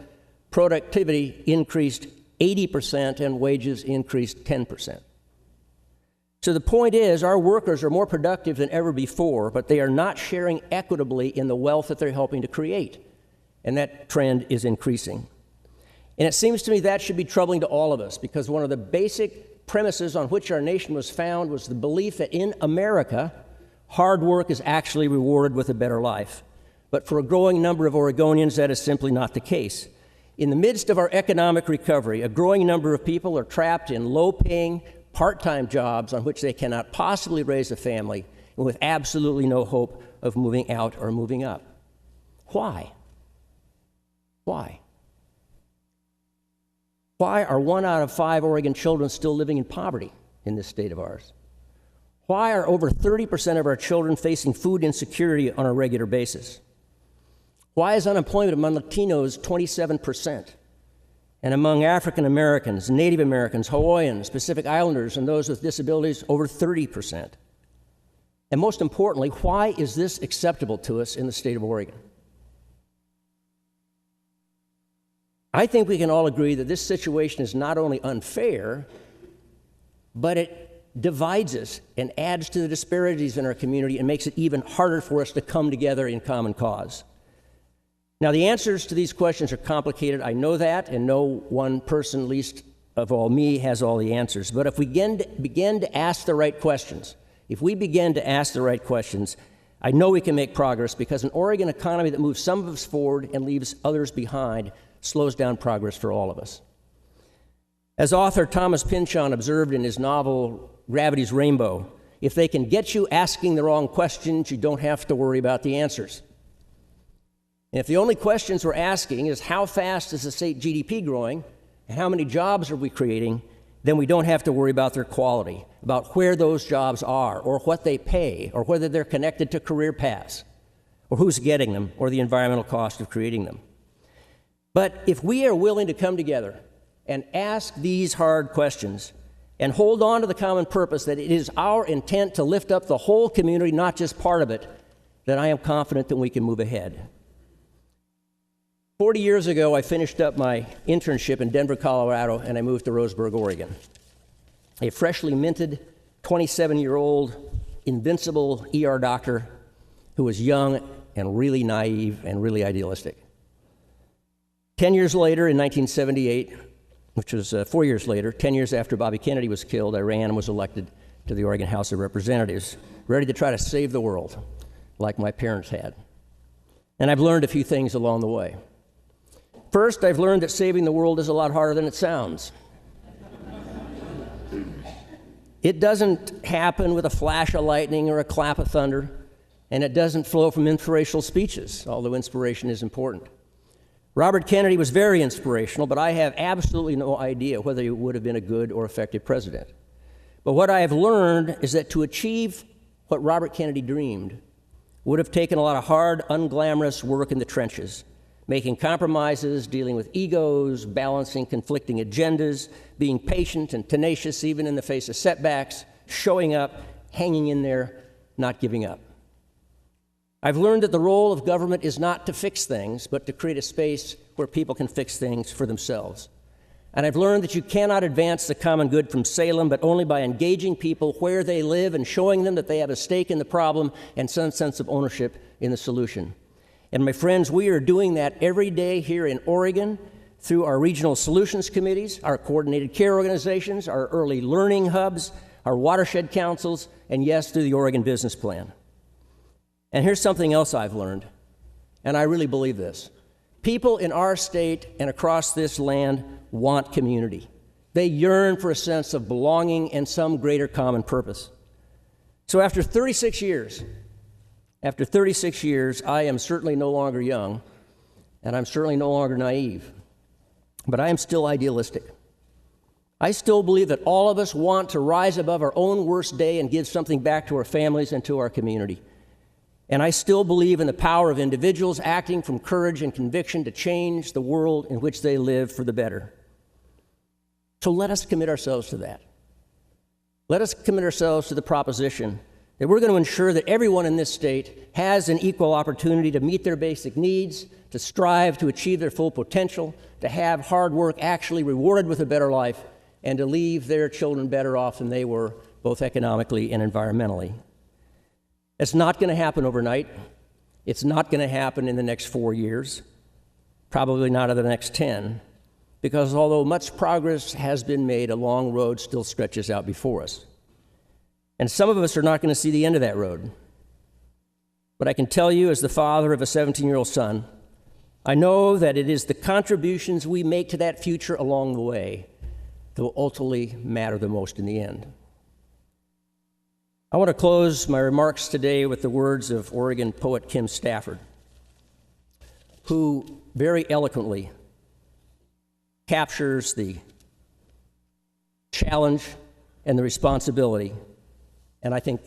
productivity increased 80% and wages increased 10%. So the point is, our workers are more productive than ever before, but they are not sharing equitably in the wealth that they're helping to create. And that trend is increasing. And it seems to me that should be troubling to all of us, because one of the basic premises on which our nation was found was the belief that in America, hard work is actually rewarded with a better life. But for a growing number of Oregonians, that is simply not the case. In the midst of our economic recovery, a growing number of people are trapped in low-paying, part-time jobs on which they cannot possibly raise a family, and with absolutely no hope of moving out or moving up. Why? Why? Why are 1 out of 5 Oregon children still living in poverty in this state of ours? Why are over 30% of our children facing food insecurity on a regular basis? Why is unemployment among Latinos 27%? And among African Americans, Native Americans, Hawaiians, Pacific Islanders, and those with disabilities, over 30%. And most importantly, why is this acceptable to us in the state of Oregon? I think we can all agree that this situation is not only unfair, but it divides us and adds to the disparities in our community and makes it even harder for us to come together in common cause. Now, the answers to these questions are complicated. I know that, and no one person, least of all me, has all the answers. But if we begin to ask the right questions, I know we can make progress, because an Oregon economy that moves some of us forward and leaves others behind slows down progress for all of us. As author Thomas Pynchon observed in his novel Gravity's Rainbow, if they can get you asking the wrong questions, you don't have to worry about the answers. And if the only questions we're asking is how fast is the state GDP growing and how many jobs are we creating, then we don't have to worry about their quality, about where those jobs are, or what they pay, or whether they're connected to career paths, or who's getting them, or the environmental cost of creating them. But if we are willing to come together and ask these hard questions and hold on to the common purpose that it is our intent to lift up the whole community, not just part of it, then I am confident that we can move ahead. 40 years ago, I finished up my internship in Denver, Colorado, and I moved to Roseburg, Oregon. A freshly minted 27-year-old invincible ER doctor who was young and really naive and really idealistic. 10 years later, in 1978, which was 4 years later, 10 years after Bobby Kennedy was killed, I ran and was elected to the Oregon House of Representatives, ready to try to save the world, like my parents had. And I've learned a few things along the way. First, I've learned that saving the world is a lot harder than it sounds. It doesn't happen with a flash of lightning or a clap of thunder, and it doesn't flow from inspirational speeches, although inspiration is important. Robert Kennedy was very inspirational, but I have absolutely no idea whether he would have been a good or effective president. But what I have learned is that to achieve what Robert Kennedy dreamed would have taken a lot of hard, unglamorous work in the trenches, making compromises, dealing with egos, balancing conflicting agendas, being patient and tenacious even in the face of setbacks, showing up, hanging in there, not giving up. I've learned that the role of government is not to fix things, but to create a space where people can fix things for themselves. And I've learned that you cannot advance the common good from Salem, but only by engaging people where they live and showing them that they have a stake in the problem and some sense of ownership in the solution. And my friends, we are doing that every day here in Oregon through our regional solutions committees, our coordinated care organizations, our early learning hubs, our watershed councils, and yes, through the Oregon Business Plan. And here's something else I've learned, and I really believe this. People in our state and across this land want community. They yearn for a sense of belonging and some greater common purpose. So after 36 years, I am certainly no longer young, and I'm certainly no longer naive, but I am still idealistic. I still believe that all of us want to rise above our own worst day and give something back to our families and to our community. And I still believe in the power of individuals acting from courage and conviction to change the world in which they live for the better. So let us commit ourselves to that. Let us commit ourselves to the proposition that we're going to ensure that everyone in this state has an equal opportunity to meet their basic needs, to strive to achieve their full potential, to have hard work actually rewarded with a better life, and to leave their children better off than they were, both economically and environmentally. It's not going to happen overnight. It's not going to happen in the next 4 years, probably not in the next 10, because although much progress has been made, a long road still stretches out before us. And some of us are not going to see the end of that road. But I can tell you, as the father of a 17-year-old son, I know that it is the contributions we make to that future along the way that will ultimately matter the most in the end. I want to close my remarks today with the words of Oregon poet Kim Stafford, who very eloquently captures the challenge and the responsibility, and I think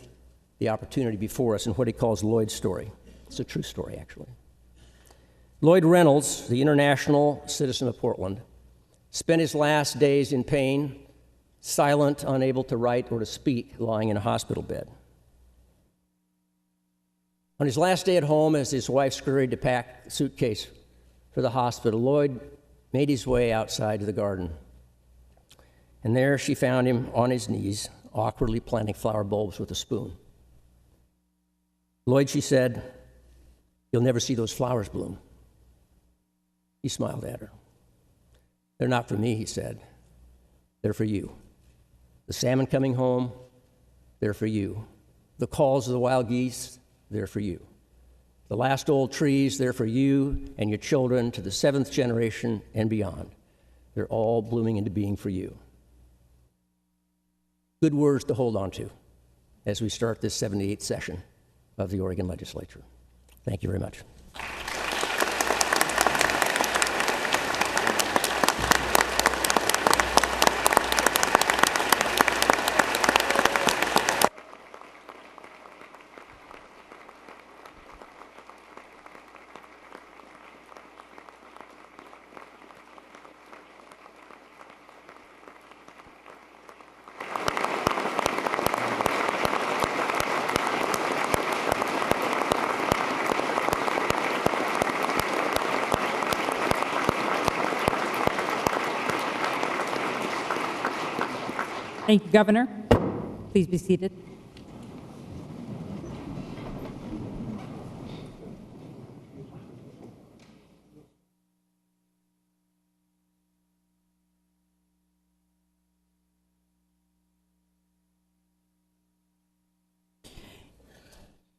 the opportunity before us in what he calls Lloyd's story. It's a true story, actually. Lloyd Reynolds, the international citizen of Portland, spent his last days in pain, silent, unable to write or to speak, lying in a hospital bed. On his last day at home, as his wife scurried to pack the suitcase for the hospital, Lloyd made his way outside to the garden. And there she found him on his knees, awkwardly planting flower bulbs with a spoon. "Lloyd," she said, "you'll never see those flowers bloom." He smiled at her. "They're not for me," he said. "They're for you. The salmon coming home, they're for you. The calls of the wild geese, they're for you. The last old trees, they're for you and your children to the 7th generation and beyond. They're all blooming into being for you." Good words to hold on to as we start this 78th session of the Oregon Legislature. Thank you very much. Thank you, Governor. Please be seated.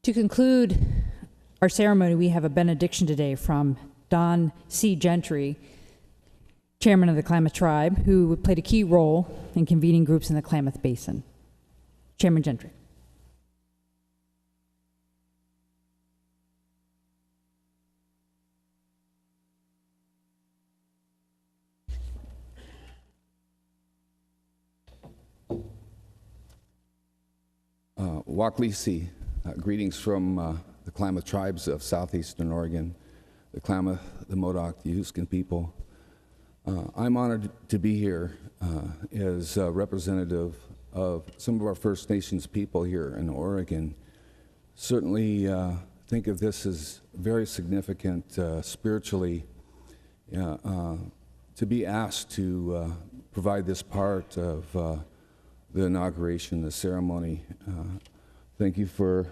To conclude our ceremony, we have a benediction today from Don C. Gentry, chairman of the Klamath Tribe, who played a key role in convening groups in the Klamath Basin. Chairman Gentry. Waklisi, greetings from the Klamath tribes of southeastern Oregon, the Klamath, the Modoc, the Yuskin people. I'm honored to be here as a representative of some of our First Nations people here in Oregon. Certainly think of this as very significant spiritually to be asked to provide this part of the inauguration, the ceremony. Thank you for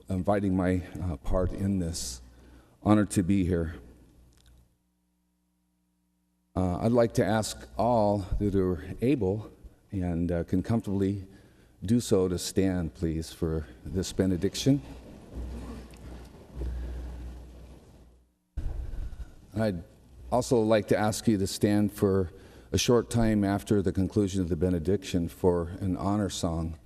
inviting my part in this. Honored to be here. I'd like to ask all that are able and can comfortably do so to stand, please, for this benediction. I'd also like to ask you to stand for a short time after the conclusion of the benediction for an honor song.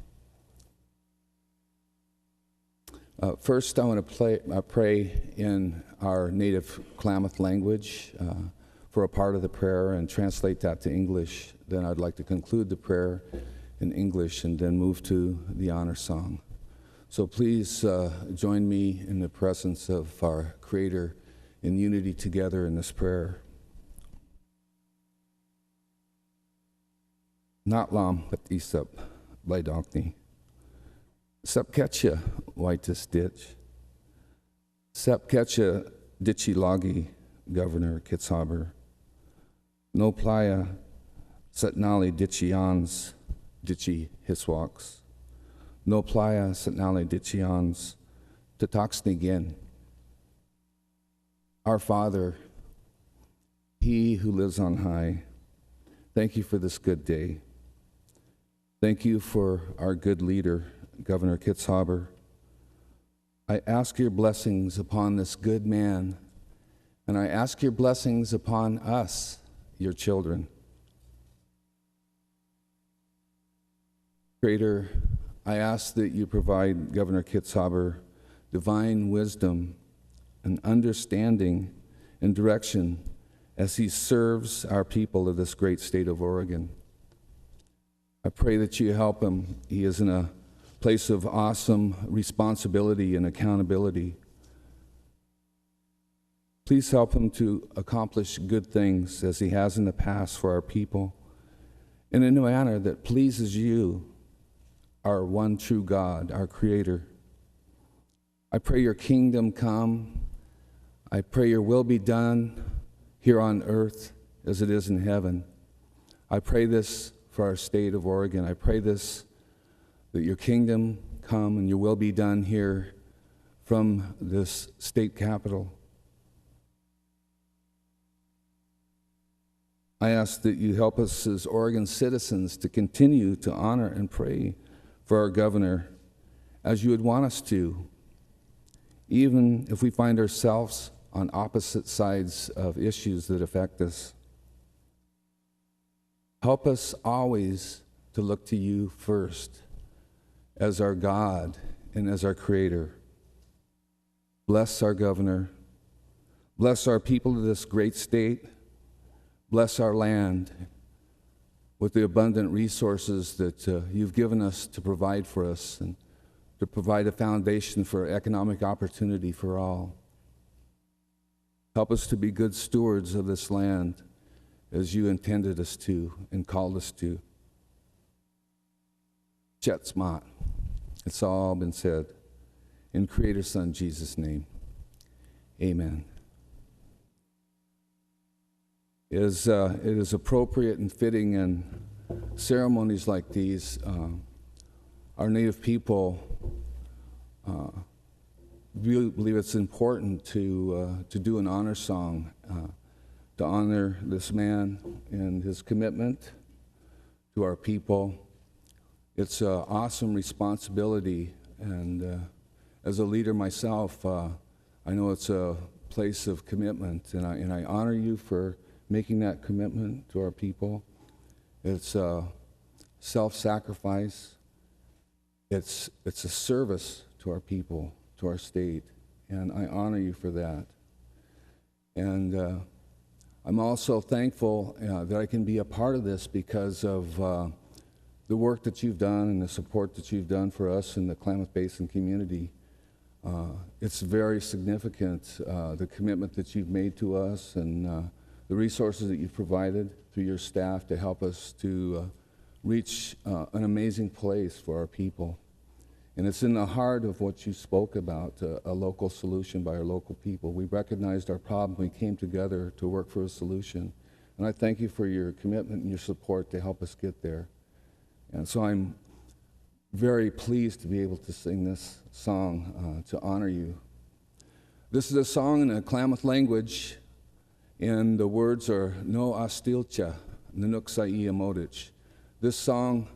First, I want to pray in our native Klamath language for a part of the prayer and translate that to English. Then I'd like to conclude the prayer in English and then move to the honor song. So please join me in the presence of our Creator in unity together in this prayer. Natlam patisap blaidokni. Sepketcha whitest ditch. Sepketcha ditchy logi, Governor Kitzhaber. No playa setnali ditchians, ditchy hiswalks. No playa setnali ditchians, tataksnigin. Our Father, He who lives on high, thank you for this good day. Thank you for our good leader, Governor Kitzhaber. I ask your blessings upon this good man, and I ask your blessings upon us, your children. Creator, I ask that you provide Governor Kitzhaber divine wisdom and understanding and direction as he serves our people of this great state of Oregon. I pray that you help him. He is in a place of awesome responsibility and accountability. Please help him to accomplish good things as he has in the past for our people in a manner that pleases you, our one true God, our Creator. I pray your kingdom come. I pray your will be done here on earth as it is in heaven. I pray this for our state of Oregon. I pray this, that your kingdom come and your will be done here from this state capital. I ask that you help us as Oregon citizens to continue to honor and pray for our governor as you would want us to, even if we find ourselves on opposite sides of issues that affect us. Help us always to look to you first as our God and as our Creator. Bless our governor. Bless our people of this great state. Bless our land with the abundant resources that you've given us to provide for us and to provide a foundation for economic opportunity for all. Help us to be good stewards of this land as you intended us to and called us to. Jetsmot. It's all been said. In Creator Son Jesus' name, amen. It is appropriate and fitting and ceremonies like these, our Native people really believe it's important to do an honor song to honor this man and his commitment to our people. It's an awesome responsibility, and as a leader myself, I know it's a place of commitment, and I honor you for making that commitment to our people. It's self-sacrifice. It's a service to our people, to our state, and I honor you for that. And I'm also thankful that I can be a part of this because of the work that you've done and the support that you've done for us in the Klamath Basin community. It's very significant, the commitment that you've made to us and the resources that you've provided through your staff to help us to reach an amazing place for our people. And it's in the heart of what you spoke about, a local solution by our local people. We recognized our problem, we came together to work for a solution. And I thank you for your commitment and your support to help us get there. And so I'm very pleased to be able to sing this song to honor you. This is a song in the Klamath language, and the words are No Astilcha, Nanook Sai Amodich. This song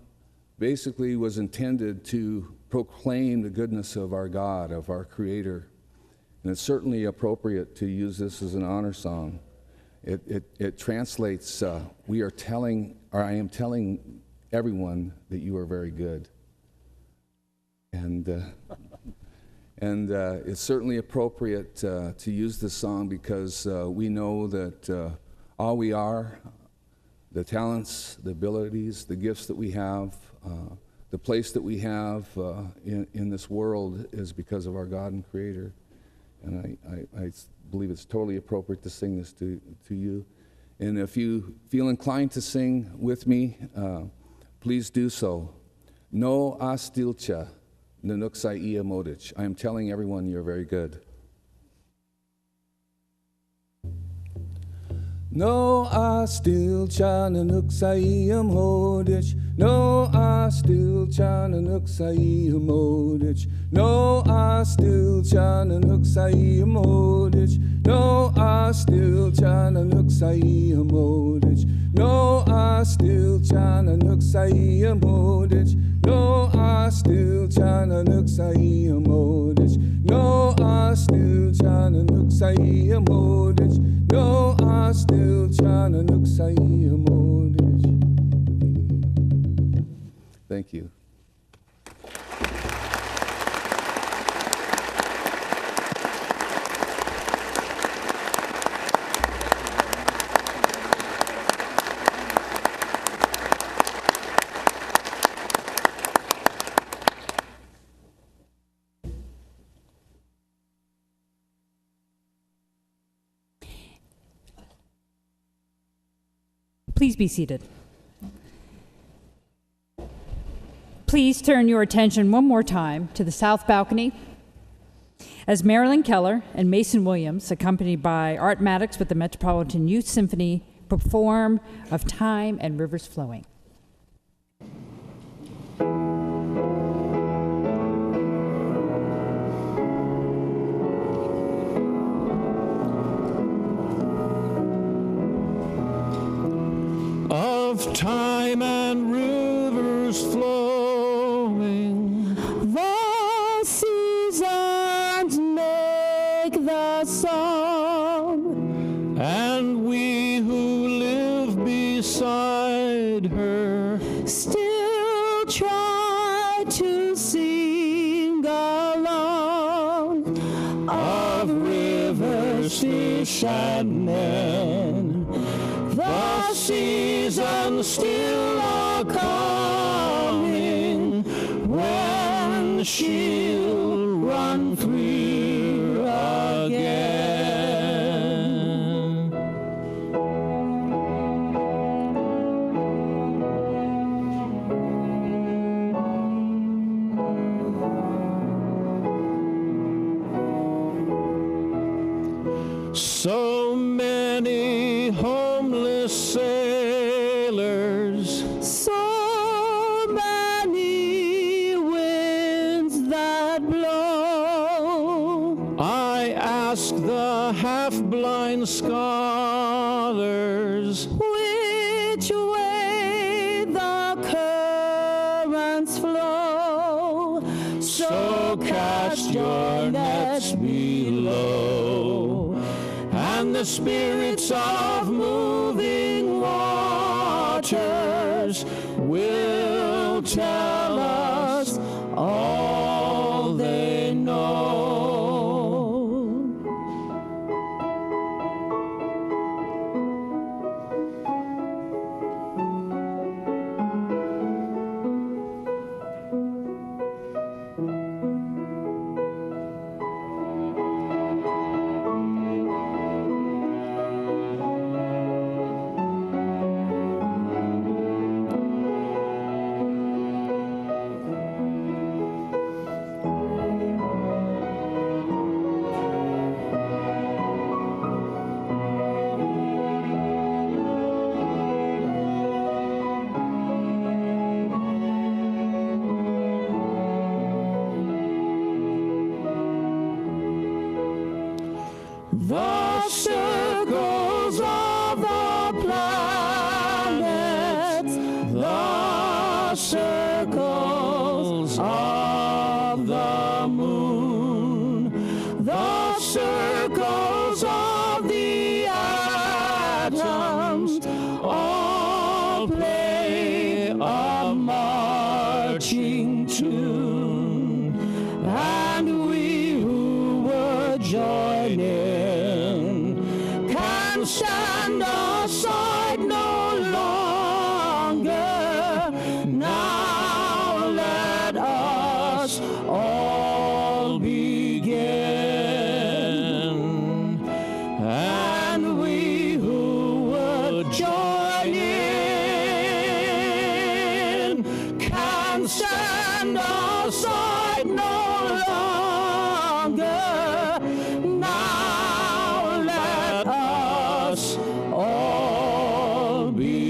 basically was intended to proclaim the goodness of our God, of our Creator. And it's certainly appropriate to use this as an honor song. It translates, we are telling, or I am telling everyone that you are very good. And it's certainly appropriate to use this song because we know that all we are, the talents, the abilities, the gifts that we have, the place that we have in this world is because of our God and Creator. And I believe it's totally appropriate to sing this to you. And if you feel inclined to sing with me, please do so. No Astilcha, Nanook Sai Amodich. I am telling everyone you're very good. No Astilcha, Nanook Sai Amodich. No Astilcha, Nanook Sai Amodich. No Astilcha, Nanook Sai Amodich. No Astilcha, Nanook Sai Amodich. No Astilcha, Nanook Sai Amodich. No Astilcha, Nanook Sai Amodich. No Astilcha, Nanook Sai Amodich. No Astilcha, Nanook Sai Amodich. Thank you. Please be seated. Please turn your attention one more time to the south balcony as Marilyn Keller and Mason Williams, accompanied by Art Maddox with the Metropolitan Youth Symphony, perform Of Time and Rivers Flowing. Of time and rivers flowing, the seasons make the song, and we who live beside her still try to sing along. Of rivers, fish, and men, the seasons still are coming when she'll run free again. So many homeless sailors, so which way the currents flow. So cast your nets below, and the spirits of moving waters will tell us all they know. The circles of the planets, the circles of the moon, the circles of the atoms, all play a marching tune, and we who were joining can stand aside no longer. Now let us all begin, and we who were joining can stand aside no longer. Now let us all begin.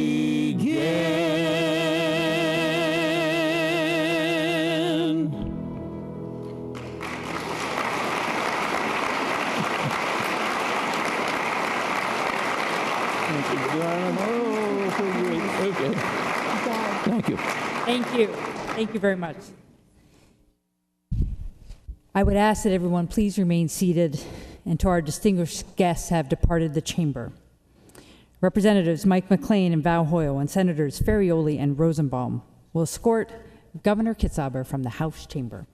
Thank you. Thank you very much. I would ask that everyone please remain seated until our distinguished guests have departed the chamber. Representatives Mike McLean and Val Hoyle and Senators Ferrioli and Rosenbaum will escort Governor Kitzhaber from the House chamber.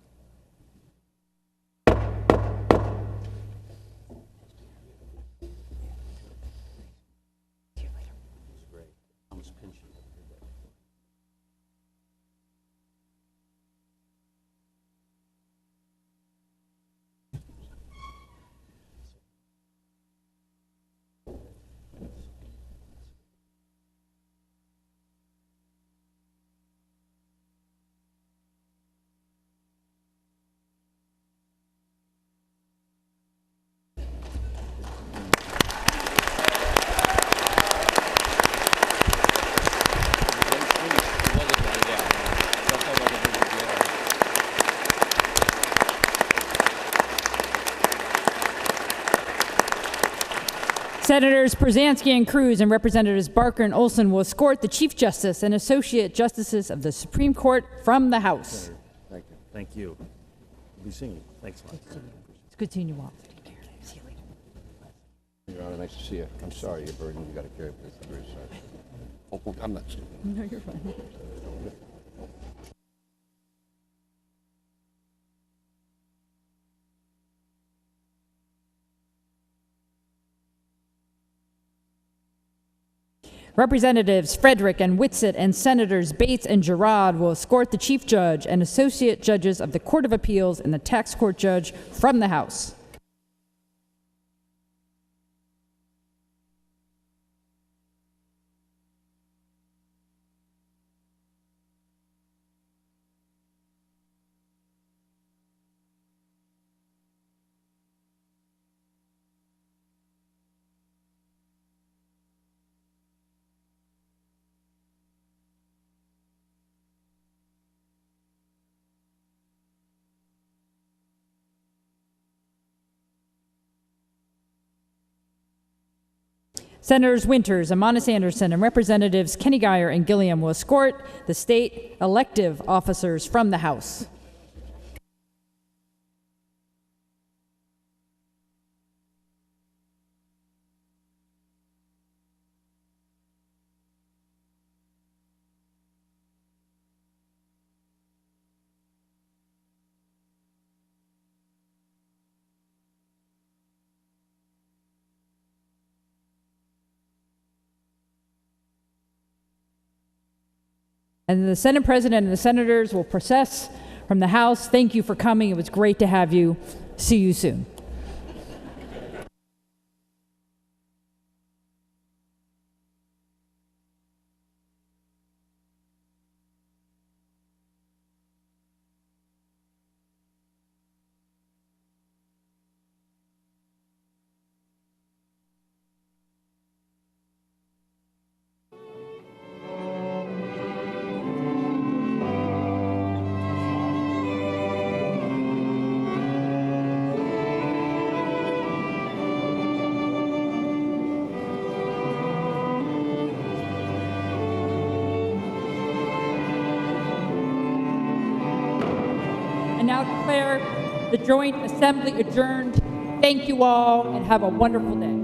Senators Przansky and Cruz and Representatives Barker and Olson will escort the Chief Justice and Associate Justices of the Supreme Court from the House. Thank you. Thank you. We'll be singing. Thanks a lot. It's good seeing you all. Take care. See you later. Your Honor, nice to see you. I'm sorry you're burdened. You got to carry it. I'm very sorry. Oh, I'm not stupid. No, you're fine. Representatives Frederick and Whitsett and Senators Bates and Girard will escort the Chief Judge and Associate Judges of the Court of Appeals and the Tax Court Judge from the House. Senators Winters, Amanis Anderson, and Representatives Kenny Geyer and Gilliam will escort the state elective officers from the House. And the Senate President and the Senators will process from the House. Thank you for coming. It was great to have you. See you soon. I now declare the joint assembly adjourned. Thank you all and have a wonderful day.